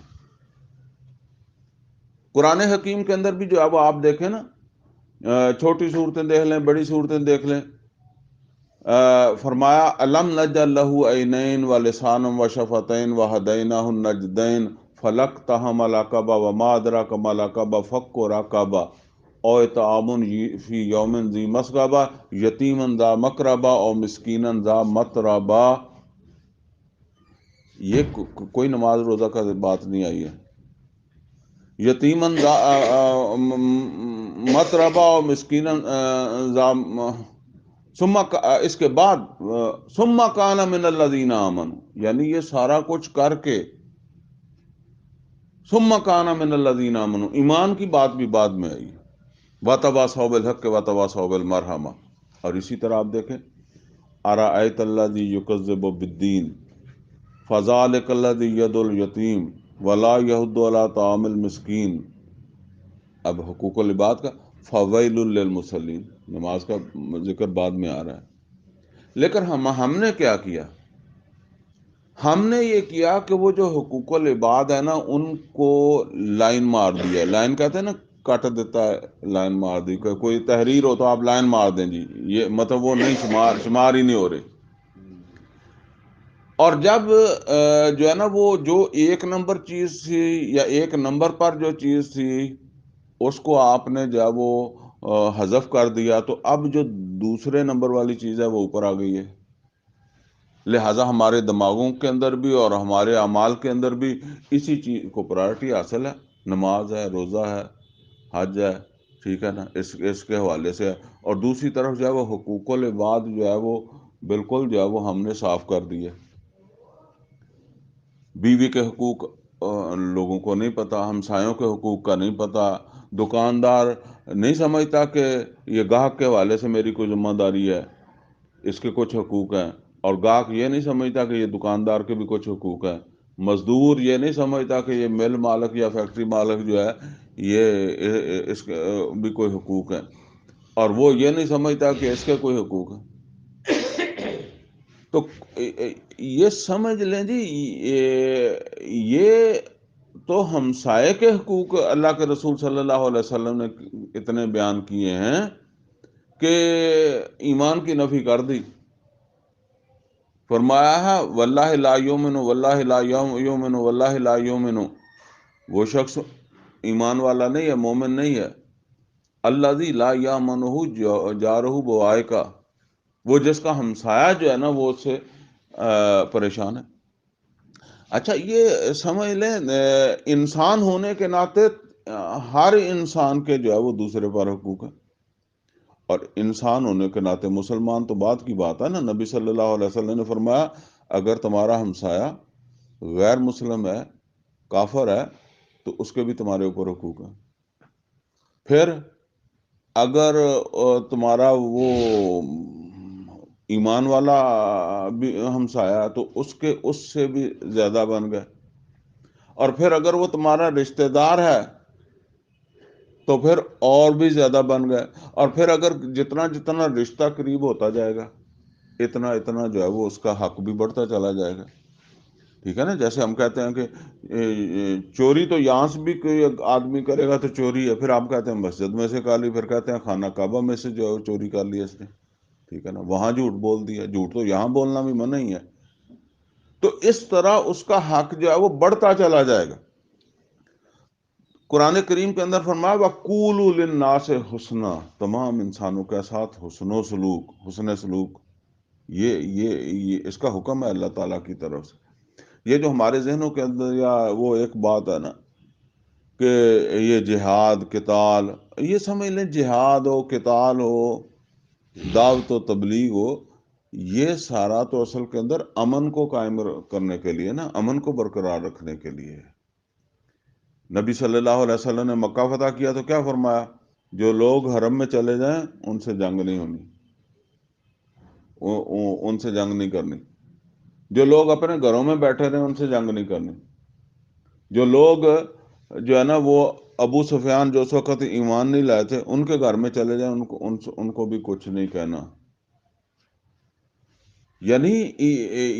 قرآن حکیم کے اندر بھی جو اب آپ دیکھیں نا، چھوٹی صورتیں دیکھ لیں، بڑی صورتیں دیکھ لیں، فرمایا الم نجعل لہ عینین ولسانا وشفتین وہدیناہ النجدین فلاقتحم العقبہ وما ادراک ما العقبہ فک رقبہ او اطعام فی یوم ذی مسغبہ یتیما ذا مقربہ او مسکینا ذا متربہ. یہ کوئی نماز روزہ کا بات نہیں آئی ہے. یتیمن متربہ اور مسکینن اس کے بعد ثم کان من الذین آمنوا، یعنی یہ سارا کچھ کر کے ثم کان من الذین آمنوا، ایمان کی بات بھی بعد میں آئی. وتواصوا بالحق وتواصوا بالمرحمہ. اور اسی طرح آپ دیکھیں ارأیت الذی یکذب بالدین فذلک الذی یدعو الیتیم ولا یحض علی طعام المسکین. اب حقوق العباد کا فویل للمصلین، نماز کا ذکر بعد میں آ رہا ہے. لیکن ہم نے کیا کیا؟ ہم نے یہ کیا کہ وہ جو حقوق العباد ہے نا ان کو لائن مار دیا. لائن کہتے ہیں نا، کٹ دیتا ہے، لائن مار دی. کوئی تحریر ہو تو آپ لائن مار دیں جی، یہ مطلب وہ نہیں شمار ہی نہیں ہو رہے. اور جب جو ہے نا وہ جو ایک نمبر چیز تھی یا ایک نمبر پر جو چیز تھی اس کو آپ نے جو ہے وہ حذف کر دیا، تو اب جو دوسرے نمبر والی چیز ہے وہ اوپر آ گئی ہے. لہٰذا ہمارے دماغوں کے اندر بھی اور ہمارے اعمال کے اندر بھی اسی چیز کو پرائرٹی حاصل ہے. نماز ہے، روزہ ہے، حج ہے. ٹھیک ہے نا؟ اس کے حوالے سے. اور دوسری طرف جو ہے وہ حقوق العباد جو ہے وہ بالکل جو ہے وہ ہم نے صاف کر دیے. بیوی کے حقوق لوگوں کو نہیں پتا، ہمسایوں کے حقوق کا نہیں پتا، دکاندار نہیں سمجھتا کہ یہ گاہک کے حوالے سے میری کوئی ذمہ داری ہے. اس کے کچھ حقوق ہیں، اور گاہک یہ نہیں سمجھتا کہ یہ دکاندار کے بھی کچھ حقوق ہیں، مزدور یہ نہیں سمجھتا کہ یہ مل مالک یا فیکٹری مالک جو ہے یہ اس کے بھی کوئی حقوق ہیں، اور وہ یہ نہیں سمجھتا کہ اس کے کوئی حقوق ہیں۔ تو یہ سمجھ لیں جی، یہ تو ہمسائے کے حقوق اللہ کے رسول صلی اللہ علیہ وسلم نے اتنے بیان کیے ہیں کہ ایمان کی نفی کر دی۔ فرمایا ہے واللہ لا یؤمن واللہ لا یؤمن واللہ لا یؤمن، وہ شخص ایمان والا نہیں ہے، مومن نہیں ہے، الذی لا یامنہ جارہ بوائقہ، وہ جس کا ہمسایہ جو ہے نا وہ اس سے پریشان ہے۔ اچھا یہ سمجھ لیں انسان ہونے کے ناطے ہر انسان کے جو ہے وہ دوسرے پر حقوق ہیں، اور انسان ہونے کے ناطے مسلمان تو بات کی بات ہے نا، نبی صلی اللہ علیہ وسلم نے فرمایا اگر تمہارا ہمسایہ غیر مسلم ہے، کافر ہے، تو اس کے بھی تمہارے اوپر حقوق ہیں۔ پھر اگر تمہارا وہ ایمان والا بھی ہمسایہ تو اس سے بھی زیادہ بن گئے، اور پھر اگر وہ تمہارا رشتہ دار ہے تو پھر اور بھی زیادہ بن گئے، اور پھر اگر جتنا جتنا رشتہ قریب ہوتا جائے گا اتنا اتنا جو ہے وہ اس کا حق بھی بڑھتا چلا جائے گا، ٹھیک ہے نا۔ جیسے ہم کہتے ہیں کہ چوری تو یہاں سے بھی کوئی آدمی کرے گا تو چوری ہے، پھر آپ کہتے ہیں مسجد میں سے کر لی، پھر کہتے ہیں خانہ کعبہ میں سے جو ہے چوری کر لی اس نے، ٹھیک ہے نا، وہاں جھوٹ بول دیا، جھوٹ تو یہاں بولنا بھی منع ہی ہے۔ تو اس طرح اس کا حق جو ہے وہ بڑھتا چلا جائے گا۔ قرآن کریم کے اندر فرمایا وَقُولُوا لِلنَّاسِ حُسْنًا، تمام انسانوں کے ساتھ حسن سلوک، یہ اس کا حکم ہے اللہ تعالیٰ کی طرف سے۔ یہ جو ہمارے ذہنوں کے اندر یا وہ ایک بات ہے نا کہ یہ جہاد قتال، یہ سمجھ لیں جہاد ہو قتال ہو دعوت و تبلیغ ہو، یہ سارا تو اصل کے اندر امن کو قائم کرنے کے لیے نا، امن کو برقرار رکھنے کے لیے۔ نبی صلی اللہ علیہ وسلم نے مکہ فتح کیا تو کیا فرمایا؟ جو لوگ حرم میں چلے جائیں ان سے جنگ نہیں ہونی، ان سے جنگ نہیں کرنی، جو لوگ اپنے گھروں میں بیٹھے رہے ان سے جنگ نہیں کرنی، جو لوگ جو ہے نا وہ ابو سفیان جو اس وقت ایمان نہیں لائے تھے ان کے گھر میں چلے جائیں ان کو بھی کچھ نہیں کہنا۔ یعنی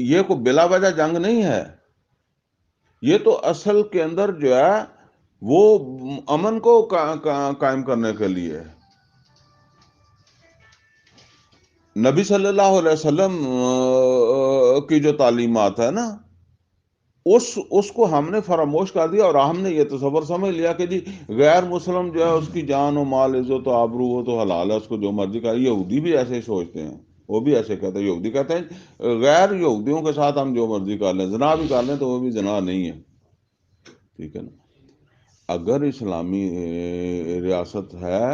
یہ کوئی بلا وجہ جنگ نہیں ہے، یہ تو اصل کے اندر جو ہے وہ امن کو قائم کرنے کے لیے ہے۔ نبی صلی اللہ علیہ وسلم کی جو تعلیمات ہے نا اس کو ہم نے فراموش کر دیا، اور ہم نے یہ تصور سمجھ لیا کہ جی غیر مسلم جو ہے اس کی جان و مال عزت و آبرو ہو تو حلال ہے، اس کو جو مرضی کرے۔ یہودی بھی ایسے ہی سوچتے ہیں، وہ بھی ایسے کہتے ہیں، یہودی کہتے ہیں غیر یہودیوں کے ساتھ ہم جو مرضی کر لیں، زنا بھی کر لیں تو وہ بھی زنا نہیں ہے، ٹھیک ہے نا۔ اگر اسلامی ریاست ہے،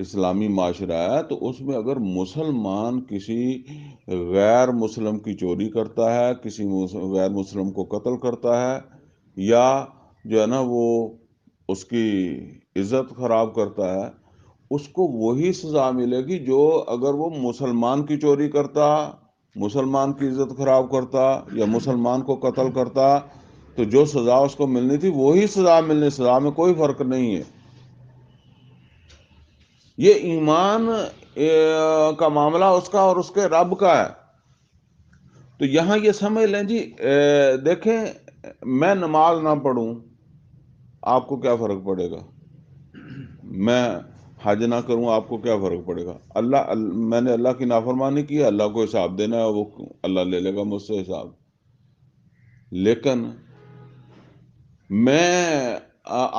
اسلامی معاشرہ ہے، تو اس میں اگر مسلمان کسی غیر مسلم کی چوری کرتا ہے، کسی غیر مسلم کو قتل کرتا ہے، یا جو ہے نا وہ اس کی عزت خراب کرتا ہے، اس کو وہی سزا ملے گی جو اگر وہ مسلمان کی چوری کرتا، مسلمان کی عزت خراب کرتا یا مسلمان کو قتل کرتا، تو جو سزا اس کو ملنی تھی وہی سزا ملنی، سزا میں کوئی فرق نہیں ہے۔ یہ ایمان کا معاملہ اس کا اور اس کے رب کا ہے۔ تو یہاں یہ سمجھ لیں جی، دیکھیں میں نماز نہ پڑھوں آپ کو کیا فرق پڑے گا، میں حج نہ کروں آپ کو کیا فرق پڑے گا؟ میں نے اللہ کی نافرمانی کی ہے، اللہ کو حساب دینا ہے، وہ اللہ لے لے گا مجھ سے حساب۔ لیکن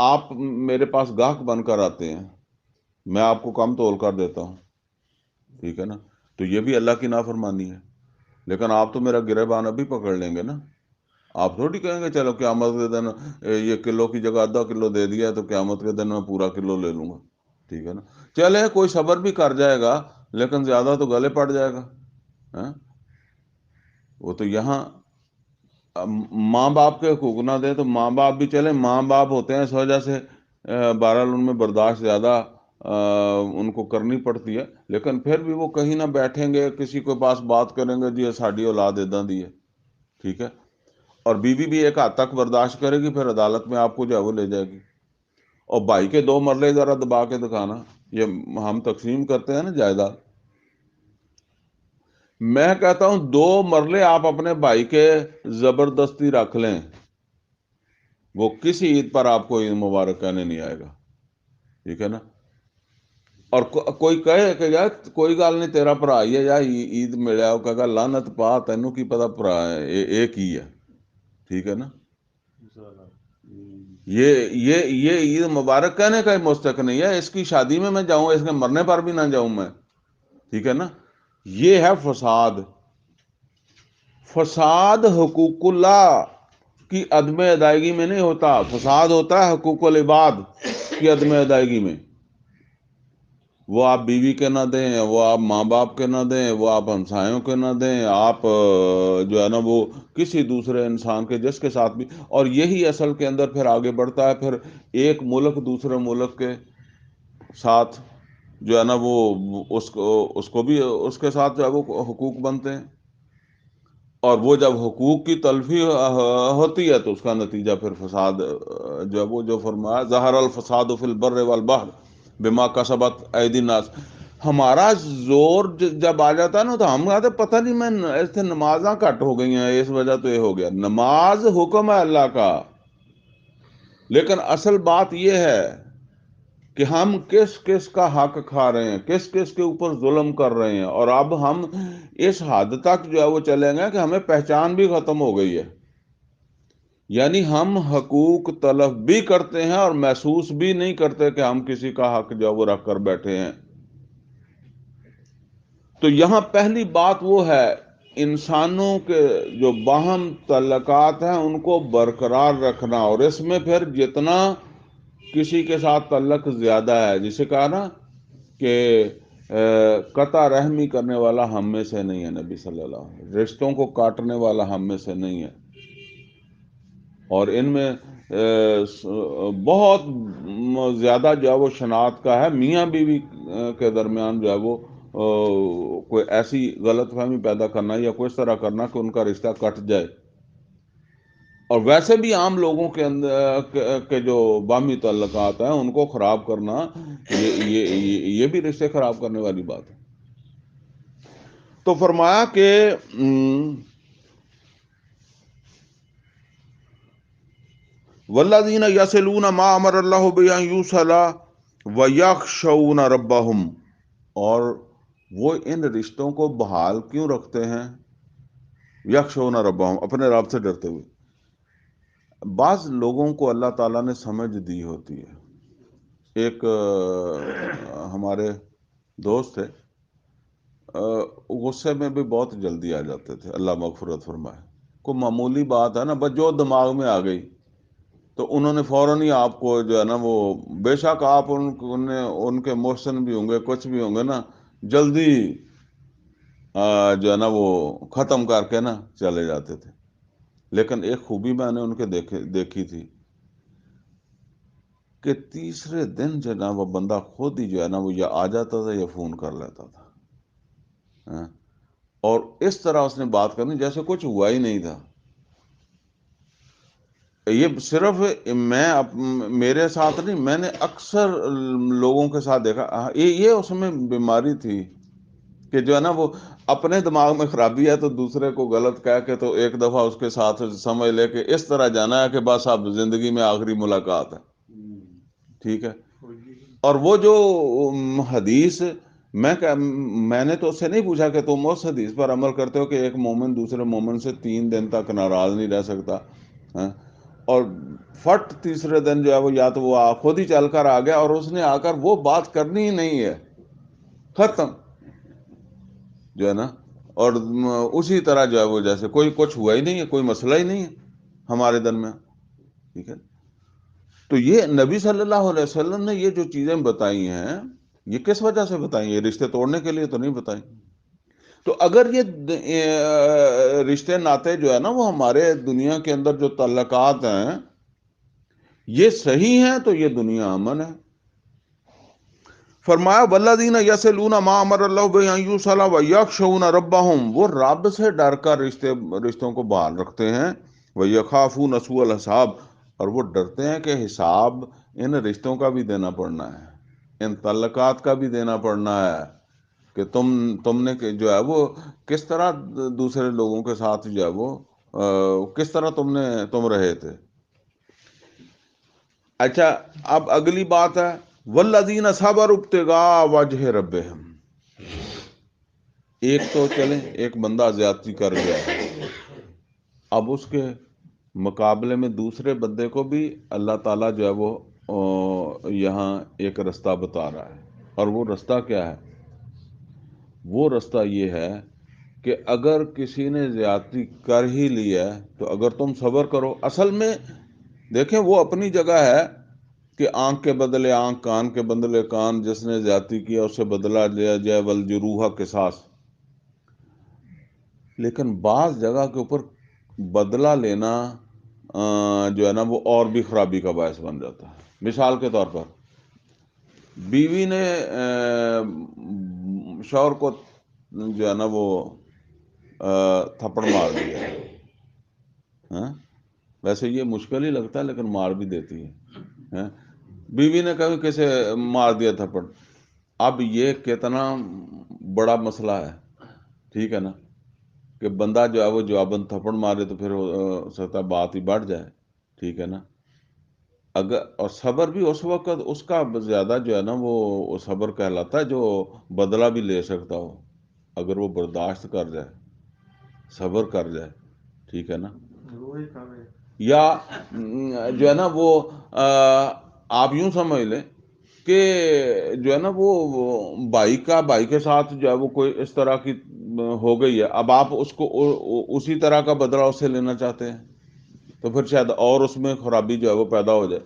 آپ میرے پاس گاہک بن کر آتے ہیں، میں آپ کو کم تول کر دیتا ہوں، ٹھیک ہے نا، تو یہ بھی اللہ کی نافرمانی ہے۔ لیکن آپ تو میرا گریبان ابھی پکڑ لیں گے نا، آپ تھوڑی کہیں گے چلو قیامت کے دن یہ کلو کی جگہ آدھا کلو دے دیا ہے تو قیامت کے دن میں پورا کلو لے لوں گا، ٹھیک ہے نا۔ چلے کوئی صبر بھی کر جائے گا لیکن زیادہ تو گلے پڑ جائے گا۔ وہ تو یہاں ماں باپ کے حقوق نہ دیں تو ماں باپ بھی چلیں، ماں باپ ہوتے ہیں اس وجہ سے بہرحال ان میں برداشت زیادہ ان کو کرنی پڑتی ہے، لیکن پھر بھی وہ کہیں نہ بیٹھیں گے، کسی کے پاس بات کریں گے جی ساڈی اولاد اداں دی ہے، ٹھیک ہے، اور بیوی بھی ایک حد تک برداشت کرے گی، پھر عدالت میں آپ کو جو ہے وہ لے جائے گی۔ اور بھائی کے 2 مرلے ذرا دبا کے دکھانا، یہ ہم تقسیم کرتے ہیں نا جائیداد، میں کہتا ہوں 2 مرلے آپ اپنے بھائی کے زبردستی رکھ لیں، وہ کسی عید پر آپ کو عید مبارک کہنے نہیں آئے گا، ٹھیک ہے نا۔ اور کوئی کہے کہ یار کوئی گل نہیں تیرا بھرا ہی ہے یا عید ملیا، وہ کہے گا لعنت پا تینوں کی پتا بھرا ہے ایک ہی ہے، ٹھیک ہے نا۔ یہ عید مبارک کہنے کا ہی مستحق نہیں ہے، اس کی شادی میں جاؤں، اس کے مرنے پر بھی نہ جاؤں میں، ٹھیک ہے نا۔ یہ ہے فساد۔ فساد حقوق اللہ کی عدم ادائیگی میں نہیں ہوتا، فساد ہوتا ہے حقوق العباد کی عدم ادائیگی میں۔ وہ آپ بیوی کے نہ دیں، وہ آپ ماں باپ کے نہ دیں، وہ آپ ہمسایوں کے نہ دیں، آپ جو ہے نا وہ کسی دوسرے انسان کے جس کے ساتھ بھی، اور یہی اصل کے اندر پھر آگے بڑھتا ہے، پھر ایک ملک دوسرے ملک کے ساتھ جو ہے نا وہ اس کو بھی اس کے ساتھ جو ہے وہ حقوق بنتے ہیں، اور وہ جب حقوق کی تلفی ہوتی ہے تو اس کا نتیجہ پھر فساد جو ہے وہ جو فرمایا ظہر الفساد فی البر والبحر بما کسبت ایدی الناس۔ ہمارا زور جب آ جاتا ہے نا تو ہم کہتے پتہ نہیں میں ایسے نمازاں کٹ ہو گئی ہیں اس وجہ تو یہ ہو گیا۔ نماز حکم ہے اللہ کا، لیکن اصل بات یہ ہے کہ ہم کس کس کا حق کھا رہے ہیں، کس کس کے اوپر ظلم کر رہے ہیں، اور اب ہم اس حد تک جو ہے وہ چلیں گے کہ ہمیں پہچان بھی ختم ہو گئی ہے، یعنی ہم حقوق طلب بھی کرتے ہیں اور محسوس بھی نہیں کرتے کہ ہم کسی کا حق جو ہے وہ رکھ کر بیٹھے ہیں۔ تو یہاں پہلی بات وہ ہے انسانوں کے جو باہم تعلقات ہیں ان کو برقرار رکھنا، اور اس میں پھر جتنا کسی کے ساتھ تعلق زیادہ ہے، جسے کہا نا کہ قطع رحمی کرنے والا ہم میں سے نہیں ہے، نبی صلی اللہ علیہ وسلم رشتوں کو کاٹنے والا ہم میں سے نہیں ہے، اور ان میں بہت زیادہ جو ہے وہ شناعت کا ہے، میاں بیوی کے درمیان جو ہے وہ کوئی ایسی غلط فہمی پیدا کرنا یا کوئی اس طرح کرنا کہ ان کا رشتہ کٹ جائے، اور ویسے بھی عام لوگوں کے اندر کے جو باہمی تعلقات ہیں ان کو خراب کرنا، یہ بھی رشتے خراب کرنے والی بات ہے۔ تو فرمایا کہ والذین یصلون ما امر اللہ بہ ان یوصل ویخشون ربہم، اور وہ ان رشتوں کو بحال کیوں رکھتے ہیں؟ یخشون ربہم، اپنے رب سے ڈرتے ہوئے۔ بعض لوگوں کو اللہ تعالیٰ نے سمجھ دی ہوتی ہے۔ ایک ہمارے دوست تھے، غصے میں بھی بہت جلدی آ جاتے تھے، اللہ مغفرت فرمائے، کوئی معمولی بات ہے نا بس جو دماغ میں آ گئی تو انہوں نے فوراً ہی آپ کو جو ہے نا وہ، بے شک آپ ان کے محسن بھی ہوں گے کچھ بھی ہوں گے نا، جلدی جو ہے نا وہ ختم کر کے نا چلے جاتے تھے۔ لیکن ایک خوبی میں نے ان کے دیکھی تھی کہ تیسرے دن جو ہے نا وہ بندہ خود ہی جو ہے نا وہ یا آ جاتا تھا یا فون کر لیتا تھا، اور اس طرح اس نے بات کرنی جیسے کچھ ہوا ہی نہیں تھا۔ یہ صرف میرے ساتھ نہیں، میں نے اکثر لوگوں کے ساتھ دیکھا، یہ اس میں بیماری تھی کہ جو ہے نا وہ اپنے دماغ میں خرابی ہے تو دوسرے کو غلط کہہ کے تو ایک دفعہ اس کے ساتھ سمجھ لے کہ اس طرح جانا ہے کہ بس اب زندگی میں آخری ملاقات ہے، ٹھیک ہے۔ اور وہ جو حدیث میں نے تو اس سے نہیں پوچھا کہ تم اس حدیث پر عمل کرتے ہو کہ ایک مومن دوسرے مومن سے 3 دن تک ناراض نہیں رہ سکتا، اور فٹ تیسرے دن جو ہے وہ یا تو وہ خود ہی چل کر آ گیا اور اس نے آ کر وہ بات کرنی ہی نہیں ہے، ختم جو ہے نا، اور اسی طرح جو ہے وہ جیسے کوئی کچھ ہوا ہی نہیں ہے، کوئی مسئلہ ہی نہیں ہے ہمارے درمیان، ٹھیک ہے۔ تو یہ نبی صلی اللہ علیہ وسلم نے یہ جو چیزیں بتائی ہیں یہ کس وجہ سے بتائی ہیں؟ یہ رشتے توڑنے کے لیے تو نہیں بتائی۔ تو اگر یہ رشتے ناطے جو ہے نا وہ ہمارے دنیا کے اندر جو تعلقات ہیں یہ صحیح ہیں تو یہ دنیا امن ہے، فرمایا والذین یصلون ما امر اللہ بہ ان یوصل ویخشون ربہم، وہ رب سے ڈر کر رشتوں کو بحال رکھتے ہیں، ویخافون سوء الحساب، اور وہ ڈرتے ہیں کہ حساب ان رشتوں کا بھی دینا پڑنا ہے، ان تعلقات کا بھی دینا پڑنا ہے، کہ تم نے جو ہے وہ کس طرح دوسرے لوگوں کے ساتھ جو ہے وہ کس طرح تم رہے تھے۔ اچھا، اب اگلی بات ہے والذین صبروا ابتغاء وجہ ربہم۔ ایک تو چلیں ایک بندہ زیادتی کر گیا ہے، اب اس کے مقابلے میں دوسرے بندے کو بھی اللہ تعالیٰ جو ہے وہ یہاں ایک رستہ بتا رہا ہے، اور وہ رستہ کیا ہے؟ وہ رستہ یہ ہے کہ اگر کسی نے زیادتی کر ہی لی ہے تو اگر تم صبر کرو، اصل میں دیکھیں وہ اپنی جگہ ہے کہ آنکھ کے بدلے آنکھ، کان کے بدلے کان، جس نے زیادتی کیا اس سے بدلہ لیا جائے، والجروح قصاص، لیکن بعض جگہ کے اوپر بدلہ لینا جو ہے نا وہ اور بھی خرابی کا باعث بن جاتا ہے۔ مثال کے طور پر بیوی نے شوہر کو جو ہے نا وہ تھپڑ مار دیا، ہاں ویسے یہ مشکل ہی لگتا ہے لیکن مار بھی دیتی ہے، بیوی نے کبھی کسے مار دیا تھپڑ، اب یہ کتنا بڑا مسئلہ ہے، ٹھیک ہے نا، کہ بندہ جو ہے وہ جواباً تھپڑ مارے تو پھر ہو سکتا ہے بات ہی بڑھ جائے، ٹھیک ہے نا۔ اگر اور صبر بھی اس وقت اس کا زیادہ جو ہے نا وہ صبر کہلاتا ہے جو بدلہ بھی لے سکتا ہو، اگر وہ برداشت کر جائے، صبر کر جائے، ٹھیک ہے نا۔ یا جو ہے نا وہ آپ یوں سمجھ لیں کہ جو ہے نا وہ بھائی کے ساتھ جو ہے وہ کوئی اس طرح کی ہو گئی ہے، اب آپ اس کو اسی طرح کا بدلہ اس سے لینا چاہتے ہیں تو پھر شاید اور اس میں خرابی جو ہے وہ پیدا ہو جائے۔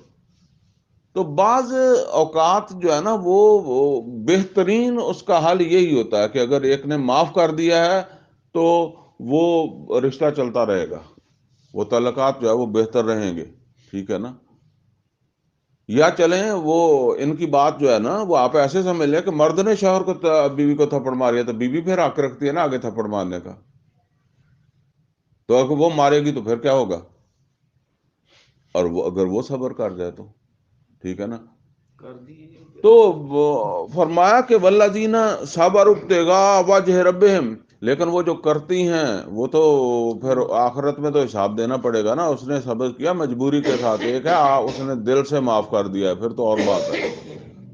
تو بعض اوقات جو ہے نا وہ بہترین اس کا حل یہی ہوتا ہے کہ اگر ایک نے معاف کر دیا ہے تو وہ رشتہ چلتا رہے گا، وہ تعلقات جو ہے وہ بہتر رہیں گے، ٹھیک ہے نا۔ یا چلیں وہ ان کی بات جو ہے نا وہ آپ ایسے سمجھ لیں کہ مرد نے شوہر کو بیوی کو تھپڑ ماریا تو بیوی پھر حق رکھتی ہے نا آگے تھپڑ مارنے کا، تو اگر وہ مارے گی تو پھر کیا ہوگا، اور وہ اگر وہ صبر کر جائے تو ٹھیک ہے نا۔ تو فرمایا کہ والذین صبروا ابتغاء وجہ ربہم، لیکن وہ جو کرتی ہیں وہ تو پھر آخرت میں تو حساب دینا پڑے گا نا، اس نے صبر کیا مجبوری کے ساتھ، ایک ہے اس نے دل سے معاف کر دیا ہے پھر تو اور بات ہے،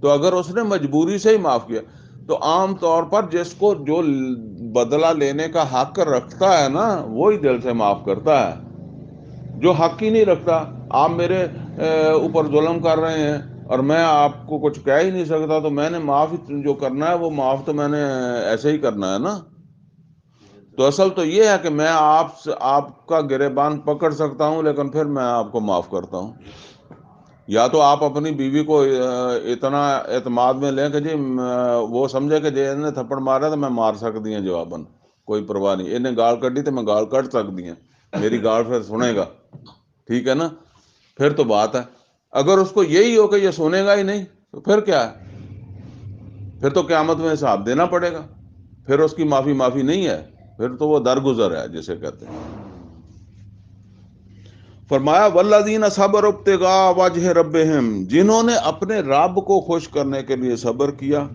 تو اگر اس نے مجبوری سے ہی معاف کیا تو عام طور پر جس کو جو بدلہ لینے کا حق رکھتا ہے نا وہی دل سے معاف کرتا ہے، جو حق ہی نہیں رکھتا، آپ میرے اوپر ظلم کر رہے ہیں اور میں آپ کو کچھ کہہ ہی نہیں سکتا تو میں نے معاف جو کرنا ہے وہ معاف تو میں نے ایسے ہی کرنا ہے نا۔ تو اصل تو یہ ہے کہ میں آپ کا گریبان پکڑ سکتا ہوں لیکن پھر میں آپ کو معاف کرتا ہوں، یا تو آپ اپنی بیوی کو اتنا اعتماد میں لیں کہ جی وہ سمجھے کہ جی انہیں تھپڑ مارا تو میں مار سکتی ہیں جواباً، کوئی پرواہ نہیں، انہیں گال کٹی تو میں گال کٹ سکتی ہیں، میری گال پھر سنے گا، ٹھیک ہے نا، پھر تو بات ہے۔ اگر اس کو یہی ہو کہ یہ سنے گا ہی نہیں تو پھر کیا ہے، پھر تو قیامت میں حساب دینا پڑے گا، پھر اس کی معافی نہیں ہے، پھر تو وہ درگزر ہے جسے کہتے ہیں۔ فرمایا والذین صبروا ابتغاء وجہ ربہم، جنہوں نے اپنے رب کو خوش کرنے کے لیے صبر کیا،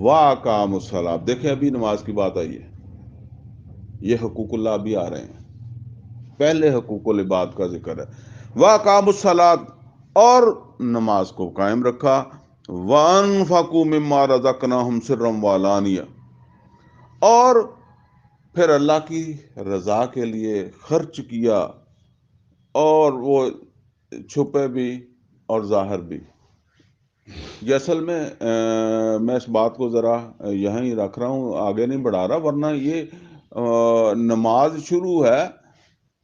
واقاموا الصلاۃ، دیکھیں ابھی نماز کی بات آئی ہے، یہ حقوق اللہ بھی آ رہے ہیں، پہلے حقوق العباد کا ذکر ہے، واقاموا الصلاۃ، اور نماز کو قائم رکھا، وانفقوا مما رزقناہم سرا وعلانیہ، اور پھر اللہ کی رضا کے لیے خرچ کیا، اور وہ چھپے بھی اور ظاہر بھی۔ یہ اصل میں اس بات کو ذرا یہاں ہی رکھ رہا ہوں، آگے نہیں بڑھا رہا، ورنہ یہ نماز شروع ہے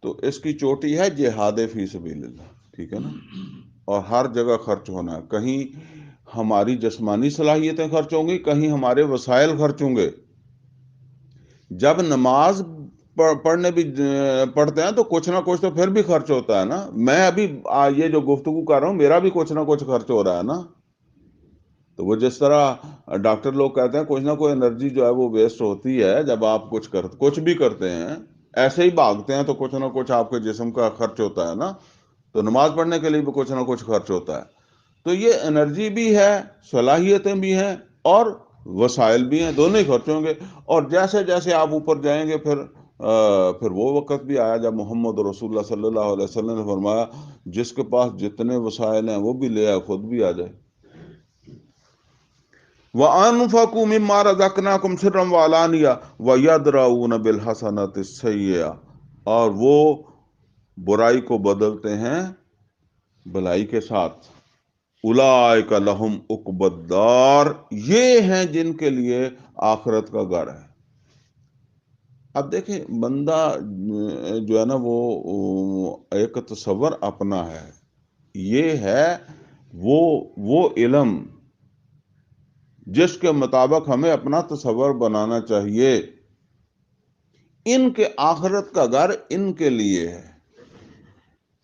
تو اس کی چوٹی ہے جہاد فی سبیل اللہ، ٹھیک ہے نا، اور ہر جگہ خرچ ہونا ہے، کہیں ہماری جسمانی صلاحیتیں خرچ ہوں گی، کہیں ہمارے وسائل خرچ ہوں گے۔ جب نماز پڑھنے بھی پڑھتے ہیں تو کچھ نہ کچھ تو پھر بھی خرچ ہوتا ہے نا، میں ابھی یہ جو گفتگو کر رہا ہوں میرا بھی کچھ نہ کچھ خرچ ہو رہا ہے نا، تو وہ جس طرح ڈاکٹر لوگ کہتے ہیں کچھ نہ کوئی انرجی جو ہے وہ ویسٹ ہوتی ہے جب آپ کچھ بھی کرتے ہیں، ایسے ہی بھاگتے ہیں تو کچھ نہ کچھ آپ کے جسم کا خرچ ہوتا ہے نا، تو نماز پڑھنے کے لیے بھی کچھ نہ کچھ خرچ ہوتا ہے. تو یہ انرجی بھی ہے، صلاحیتیں بھی ہیں اور وسائل بھی ہیں، دونوں ہی خرچ ہوں گے. اور جیسے جیسے آپ اوپر جائیں گے پھر وہ وقت بھی آیا جب محمد رسول اللہ صلی اللہ علیہ وسلم نے فرمایا جس کے پاس جتنے وسائل ہیں وہ بھی لے آئے، خود بھی آ جائے. وَأَنفَقُوا مِمَّا رَزَقْنَاكُمْ سِرًّا وَعَلَانِيَةً وَيَدْرَؤُونَ بِالْحَسَنَةِ السَّيِّئَةَ، اور وہ برائی کو بدلتے ہیں بھلائی کے ساتھ. اولئک لہم عقبی الدار، یہ ہیں جن کے لیے آخرت کا گھر ہے. اب دیکھیں بندہ جو ہے نا وہ ایک تصور اپنا ہے، یہ ہے وہ علم جس کے مطابق ہمیں اپنا تصور بنانا چاہیے. ان کے آخرت کا گھر ان کے لیے ہے،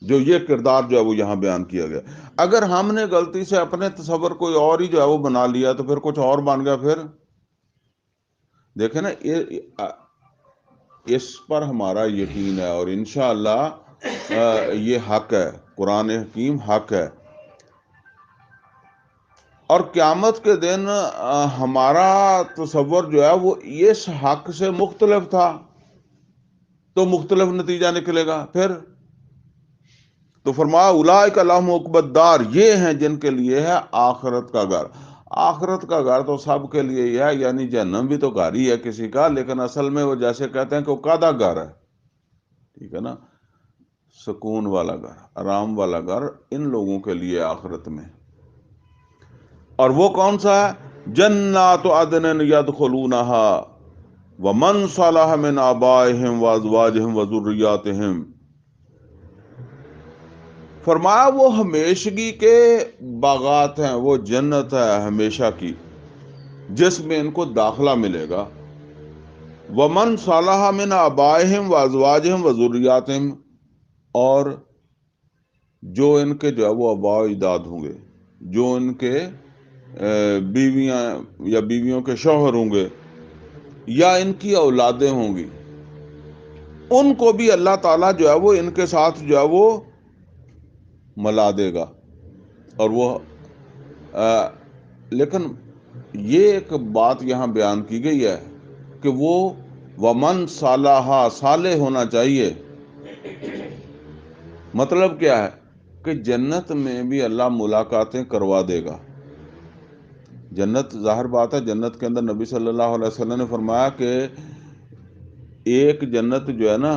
جو یہ کردار جو ہے وہ یہاں بیان کیا گیا. اگر ہم نے غلطی سے اپنے تصور کوئی اور ہی جو ہے وہ بنا لیا تو پھر کچھ اور بن گیا. پھر دیکھیں نا اس پر ہمارا یقین ہے اور انشاءاللہ یہ حق ہے، قرآن حکیم حق ہے. اور قیامت کے دن ہمارا تصور جو ہے وہ اس حق سے مختلف تھا تو مختلف نتیجہ نکلے گا. پھر تو فرمایا اولئک لہم عقبی الدار، یہ ہیں جن کے لیے ہے آخرت کا گھر. آخرت کا گھر تو سب کے لیے ہی ہے، یعنی جہنم بھی تو گھر ہی ہے کسی کا، لیکن اصل میں وہ جیسے کہتے ہیں کہ وہ قاعدہ گھر ہے، ٹھیک ہے نا، سکون والا گھر، آرام والا گھر ان لوگوں کے لیے آخرت میں. اور وہ کون سا ہے؟ جنات عدن یدخلونہا ومن صلح من آبائہم وازواجہم وذریاتہم. فرمایا وہ ہمیشگی کے باغات ہیں، وہ جنت ہے ہمیشہ کی جس میں ان کو داخلہ ملے گا. ومن صلح من آبائہم وازواجہم وذریاتہم، اور جو ان کے جو ہے وہ آباء و اجداد ہوں گے، جو ان کے بیویاں یا بیویوں کے شوہر ہوں گے یا ان کی اولادیں ہوں گی، ان کو بھی اللہ تعالیٰ جو ہے وہ ان کے ساتھ جو ہے وہ ملا دے گا. اور وہ لیکن یہ ایک بات یہاں بیان کی گئی ہے کہ وہ ومن صالحہ، صالح ہونا چاہیے. مطلب کیا ہے کہ جنت میں بھی اللہ ملاقاتیں کروا دے گا. جنت ظاہر بات ہے، جنت کے اندر نبی صلی اللہ علیہ وسلم نے فرمایا کہ ایک جنت جو ہے نا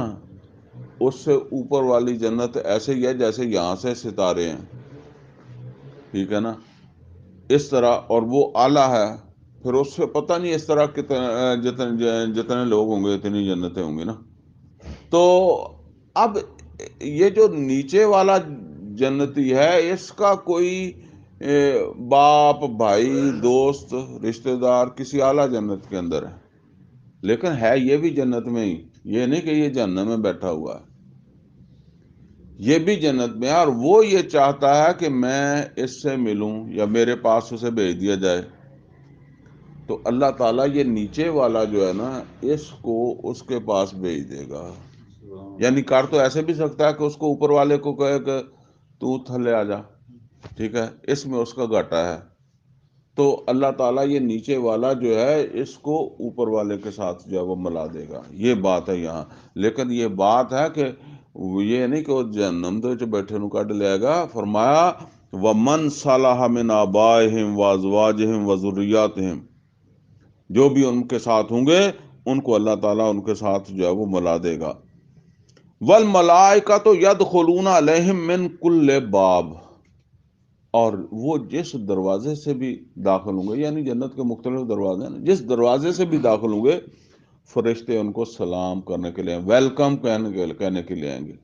اس سے اوپر والی جنت ایسے ہی ہے جیسے یہاں سے ستارے ہیں، ٹھیک ہے نا، اس طرح. اور وہ اعلیٰ ہے، پھر اس سے پتہ نہیں اس طرح جتنے لوگ ہوں گے اتنی جنتیں ہوں گی نا. تو اب یہ جو نیچے والا جنتی ہے اس کا کوئی باپ، بھائی، دوست، رشتہ دار کسی اعلیٰ جنت کے اندر ہے، لیکن ہے یہ بھی جنت میں ہی. یہ نہیں کہ یہ جہنم میں بیٹھا ہوا ہے، یہ بھی جنت میں ہے. اور وہ یہ چاہتا ہے کہ میں اس سے ملوں یا میرے پاس اسے بھیج دیا جائے. تو اللہ تعالیٰ یہ نیچے والا جو ہے نا اس کو اس کے پاس بھیج دے گا. یعنی کر تو ایسے بھی سکتا ہے کہ اس کو اوپر والے کو کہے کہ تو تھلے آ جا، ٹھیک ہے، اس میں اس کا گھاٹا ہے. تو اللہ تعالیٰ یہ نیچے والا جو ہے اس کو اوپر والے کے ساتھ جو ہے وہ ملا دے گا. یہ بات ہے یہاں. لیکن یہ بات ہے کہ یہ نہیں کہ وہ جہنم دے وچ بیٹھے نو کڈ لے گا. فرمایا وَمَنْ صَلَحَ مِنْ آبَائِهِمْ وَأَزْوَاجِهِمْ وَذُرِّيَّاتِهِمْ، جو بھی ان کے ساتھ ہوں گے ان کو اللہ تعالیٰ ان کے ساتھ جو ہے وہ ملا دے گا. وَالْمَلَائِكَةُ يَدْخُلُونَ عَلَيْهِمْ مِنْ كُلِّ بَابٍ، اور وہ جس دروازے سے بھی داخل ہوں گے، یعنی جنت کے مختلف دروازے ہیں، جس دروازے سے بھی داخل ہوں گے فرشتے ان کو سلام کرنے کے لیے، ویلکم کہنے کے لیے آئیں گے،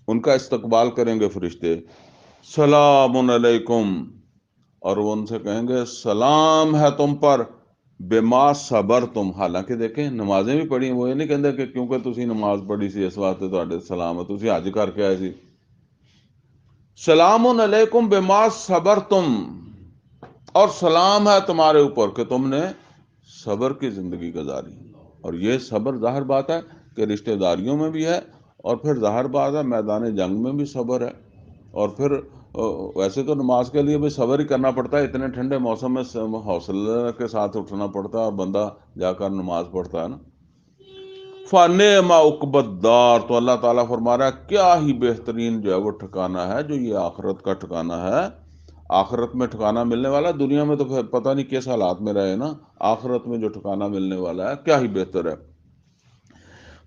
ان کا استقبال کریں گے فرشتے. سلام علیکم، اور وہ ان سے کہیں گے سلام ہے تم پر، بما صبر تم. حالانکہ دیکھیں نمازیں بھی پڑھی ہیں، وہ یہ نہیں کہتے کہ کیونکہ تسی نماز پڑھی سی اس واسطے تہاڈے سلام ہے، تسی حج کر کے آئے سی. سلام علیکم بما صبرتم، اور سلام ہے تمہارے اوپر کہ تم نے صبر کی زندگی گزاری. اور یہ صبر ظاہر بات ہے کہ رشتہ داریوں میں بھی ہے، اور پھر ظاہر بات ہے میدان جنگ میں بھی صبر ہے. اور پھر ویسے تو نماز کے لیے بھی صبر ہی کرنا پڑتا ہے، اتنے ٹھنڈے موسم میں حوصلے کے ساتھ اٹھنا پڑتا ہے اور بندہ جا کر نماز پڑھتا ہے نا. فَنِعْمَ عُقْبَى الدَّارِ، تو اللہ تعالیٰ فرما رہا ہے کیا ہی بہترین جو ہے وہ ٹھکانہ ہے، جو یہ آخرت کا ٹھکانہ ہے. آخرت میں ٹھکانہ ملنے والا، دنیا میں تو پھر پتہ نہیں کس حالات میں رہے نا، آخرت میں جو ٹھکانہ ملنے والا ہے کیا ہی بہتر ہے.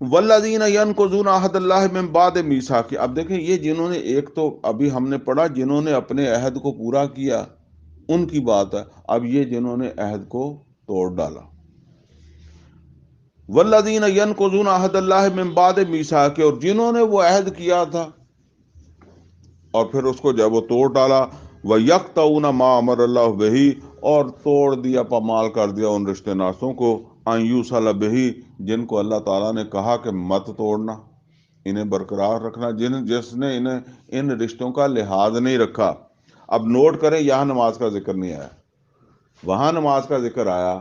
وَالَّذِينَ يَنقُضُونَ عَهْدَ اللَّهِ مِن بَعْدِ مِيثَاقِهِ، اب دیکھیں یہ جنہوں نے، ایک تو ابھی ہم نے پڑھا جنہوں نے اپنے عہد کو پورا کیا ان کی بات ہے، اب یہ جنہوں نے عہد کو توڑ ڈالا. وَالَّذِينَ يَنقُضُونَ عَهْدَ اللَّهِ مِن بَعْدِ مِيثَاقِهِ، اور جنہوں نے وہ عہد کیا تھا اور پھر اس کو جب وہ توڑ ڈالا. وَيَقْطَعُونَ مَا أَمَرَ اللَّهُ بِهِ، اور توڑ دیا، پامال کر دیا ان رشتے ناطوں کو، أَن يُوصَلَ بِهِ، جن کو اللہ تعالیٰ نے کہا کہ مت توڑنا، انہیں برقرار رکھنا، جس نے انہیں ان رشتوں کا لحاظ نہیں رکھا. اب نوٹ کریں، یہاں نماز کا ذکر نہیں آیا، وہاں نماز کا ذکر آیا،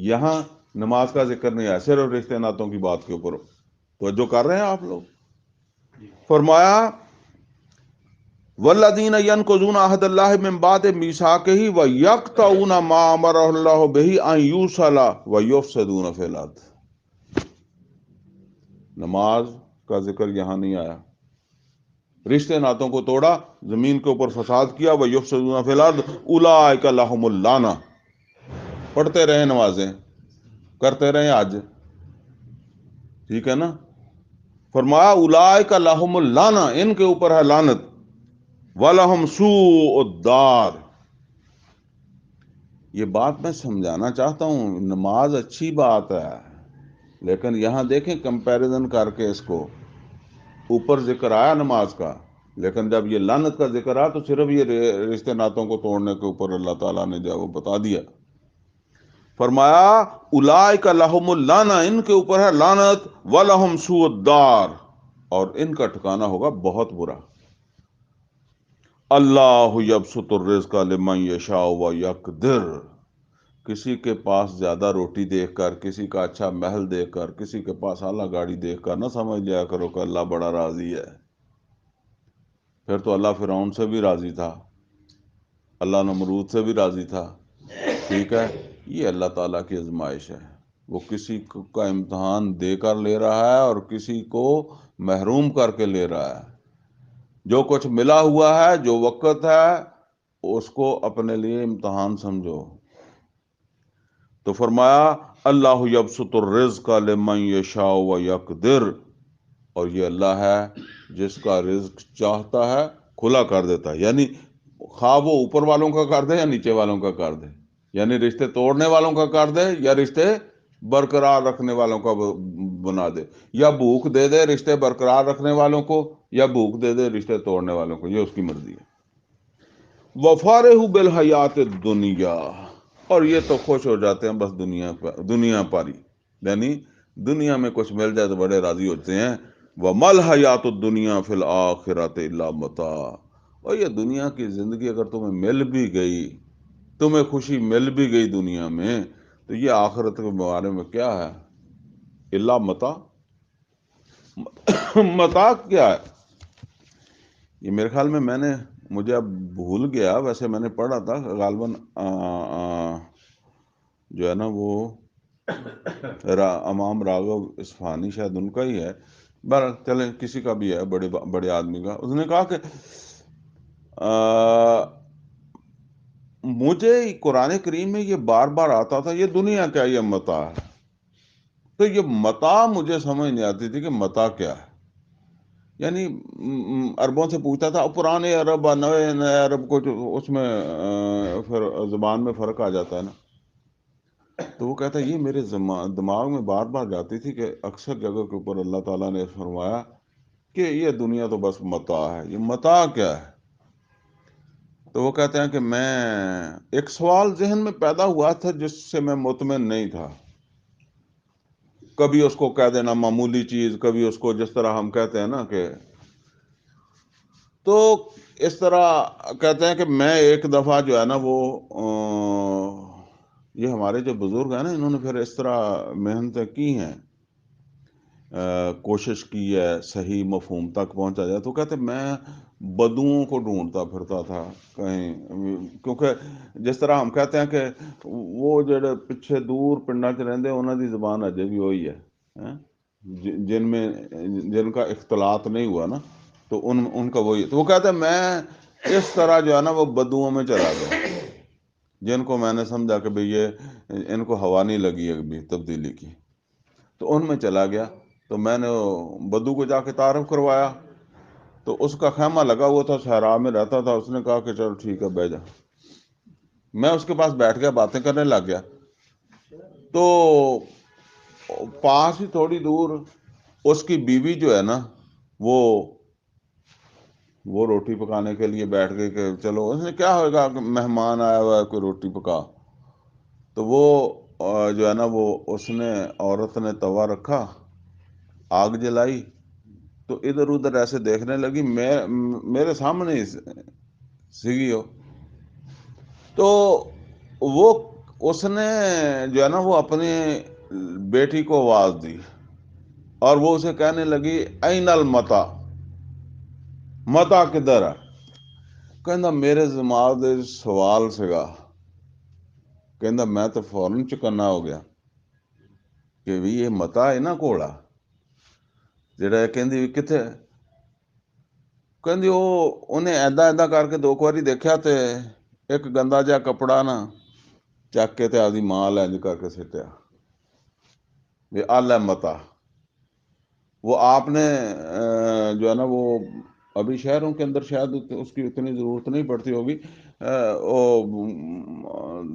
یہاں نماز کا ذکر نہیں آیا، صرف رشتے ناطوں کی بات کے اوپر توجہ کر رہے ہیں آپ لوگ. فرمایا وَالَّذِينَ يَنقُضُونَ عَهْدَ اللَّهِ مِن بَعْدِ مِيثَاقِهِ وَيَقْطَعُونَ مَا أَمَرَ اللَّهُ بِهِ أَن يُوصَلَ وَيُفْسِدُونَ فِي الْأَرْضِ. نماز کا ذکر یہاں نہیں آیا، رشتے ناتوں کو توڑا، زمین کے اوپر فساد کیا. وَيُفْسِدُونَ فِي الْأَرْضِ أُولَٰئِكَ لَهُمُ اللَّعْنَةُ، پڑھتے رہیں نمازیں، کرتے رہیں آج، ٹھیک ہے نا. فرمایا اولئک لہم اللعنہ، ان کے اوپر ہے لعنت. وَلَهُمْ سُوءُ الدَّارِ، یہ بات میں سمجھانا چاہتا ہوں، نماز اچھی بات ہے لیکن یہاں دیکھیں کمپیریزن کر کے، اس کو اوپر ذکر آیا نماز کا، لیکن جب یہ لعنت کا ذکر آیا تو صرف یہ رشتے ناتوں کو توڑنے کے اوپر اللہ تعالیٰ نے جو وہ بتا دیا. فرمایا اولئک لہم اللعنہ، ان کے اوپر ہے لعنت. وَلَهُمْ سُوءُ الدَّارِ، اور ان کا ٹھکانہ ہوگا بہت برا. اللہ یبسط الرزق لمن یشاء ویقدر، کسی کے پاس زیادہ روٹی دیکھ کر، کسی کا اچھا محل دیکھ کر، کسی کے پاس اعلیٰ گاڑی دیکھ کر نہ سمجھ لیا کرو کہ اللہ بڑا راضی ہے. پھر تو اللہ فرعون سے بھی راضی تھا، اللہ نمرود سے بھی راضی تھا. ٹھیک ہے، یہ اللہ تعالیٰ کی آزمائش ہے، وہ کسی کا امتحان دے کر لے رہا ہے اور کسی کو محروم کر کے لے رہا ہے. جو کچھ ملا ہوا ہے، جو وقت ہے، اس کو اپنے لیے امتحان سمجھو. تو فرمایا اللہ یبسط الرزق لمن یشاء ویقدر، اور یہ اللہ ہے جس کا رزق چاہتا ہے کھلا کر دیتا ہے، یعنی خواہ وہ اوپر والوں کا کر دے یا نیچے والوں کا کر دے، یعنی رشتے توڑنے والوں کا کر دے یا رشتے برقرار رکھنے والوں کا بنا دے، یا بھوک دے دے رشتے برقرار رکھنے والوں کو، یا بھوک دے دے رشتے توڑنے والوں کو، یہ اس کی مرضی ہے. وَفَارِحُ بِالْحَیَاةِ الدُّنْیَا، اور یہ تو خوش ہو جاتے ہیں بس دنیا پاری، یعنی دنیا میں کچھ مل جائے تو بڑے راضی ہوتے ہیں. وَمَا الْحَیَاةُ الدُّنْیَا فِی الْآخِرَةِ إِلَّا مَتَاع، اور یہ دنیا کی زندگی اگر تمہیں مل بھی گئی، تمہیں خوشی مل بھی گئی دنیا میں، تو یہ آخرت کے بارے میں کیا ہے؟ الا متاع. متاع کیا ہے؟ یہ میرے خیال میں مجھے اب بھول گیا، ویسے میں نے پڑھا تھا غالباً جو ہے نا وہ امام راغب اصفہانی شاید ان کا ہی ہے، بہرحال چلیں کسی کا بھی ہے، بڑے آدمی کا. اس نے کہا کہ مجھے قرآن کریم میں یہ بار بار آتا تھا یہ دنیا کیا، یہ متاع ہے. تو یہ متاع مجھے سمجھ نہیں آتی تھی کہ متاع کیا ہے. یعنی عربوں سے پوچھتا تھا، پرانے عرب نئے عرب کو اس میں پھر زبان میں فرق آ جاتا ہے نا. تو وہ کہتا ہے یہ میرے دماغ میں بار بار جاتی تھی کہ اکثر جگہ کے اوپر اللہ تعالیٰ نے فرمایا کہ یہ دنیا تو بس متاع ہے. یہ متاع کیا ہے؟ تو وہ کہتے ہیں کہ ایک سوال ذہن میں پیدا ہوا تھا جس سے میں مطمئن نہیں تھا. کبھی اس کو کہہ دینا معمولی چیز، کبھی اس کو جس طرح ہم کہتے ہیں نا کہ، تو اس طرح کہتے ہیں کہ میں ایک دفعہ جو ہے نا وہ یہ ہمارے جو بزرگ ہیں نا، انہوں نے پھر اس طرح محنتیں کی ہیں، کوشش کی ہے صحیح مفہوم تک پہنچا جائے. تو کہتے میں بدوؤں کو ڈھونڈتا پھرتا تھا کہیں، کیونکہ جس طرح ہم کہتے ہیں کہ وہ جڑے پچھے دور پنڈا چ رہندے انہوں دی زبان اجے بھی وہی ہے، جن کا اختلاط نہیں ہوا نا، تو ان کا وہی. تو وہ کہتے ہیں میں اس طرح جو ہے نا وہ بدوؤں میں چلا گیا، جن کو میں نے سمجھا کہ بھئی یہ ان کو ہوا نہیں لگی ابھی تبدیلی کی، تو ان میں چلا گیا. تو میں نے بدو کو جا کے تعارف کروایا، تو اس کا خیمہ لگا ہوا تھا، صحرا میں رہتا تھا. اس نے کہا کہ چل ٹھیک ہے بیٹھ جا. میں اس کے پاس بیٹھ گیا، باتیں کرنے لگ گیا. تو پاس ہی تھوڑی دور اس کی بیوی جو ہے نا وہ روٹی پکانے کے لیے بیٹھ گئی کہ چلو، اس نے کیا ہوگا کہ مہمان آیا ہوا ہے کوئی روٹی پکا. تو وہ جو ہے نا وہ اس نے عورت نے توا رکھا، آگ جلائی، تو ادھر ادھر ایسے دیکھنے لگی، میرے سامنے ہی سیگی ہو. تو وہ اس نے جو ہے نا وہ اپنی بیٹی کو آواز دی، اور وہ اسے کہنے لگی این المتا، متا کدھر ہے. کہندا میرے دماغ دے سوال سگا، کہندا میں تو فوراً چکنا ہو گیا کہ بھی یہ متا ہے نا گھوڑا جڑا کہندی کتھے. کہندی انہیں ایدا ایدا کر کے 2 واری دیکھا تے ایک گندا جہا کپڑا نا چک کے تے آدھی مال انج کر کے سٹیا بھی آل ہے متا. وہ آپ نے جو ہے نا وہ ابھی شہروں کے اندر شاید اس کی اتنی ضرورت نہیں پڑتی ہوگی، وہ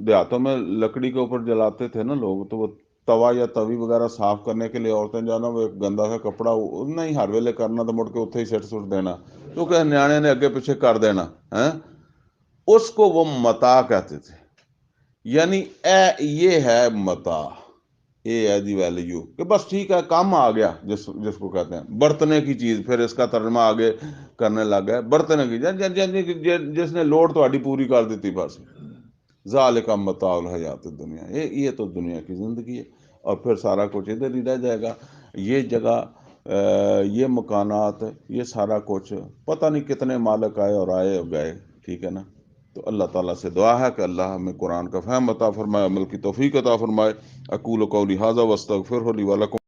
دیہاتوں میں لکڑی کے اوپر جلاتے تھے نا لوگ، تو وہ توا یا توی وغیرہ صاف کرنے کے لیے عورتیں جو ہے نا وہ ایک گندا سا کپڑا نہیں ہر ویلے کرنا، تو مڑ کے اتنے ہی سٹ سٹ دینا، کیونکہ نیانے نے اگے پیچھے کر دینا ہے. اس کو وہ متا کہتے تھے. یعنی یہ ہے متا، یہ ہے دی ویلیو کہ بس ٹھیک ہے کام آ گیا، جس کو کہتے ہیں برتنے کی چیز. پھر اس کا ترجمہ آگے کرنے لگ گئے برتنے کی، جس نے لوڑ تہاڈی پوری کر دیتی، بس ذالک متاع الحیات الدنیا، یہ تو دنیا کی زندگی ہے، اور پھر سارا کچھ ادھر ہی رہ جائے گا. یہ جگہ، یہ مکانات، یہ سارا کچھ پتہ نہیں کتنے مالک آئے اور گئے. ٹھیک ہے نا. تو اللہ تعالیٰ سے دعا ہے کہ اللہ ہمیں قرآن کا فہم عطا فرمائے، عمل کی توفیق عطا فرمائے. اقول قولی ھذا واستغفرہ لی ولکم.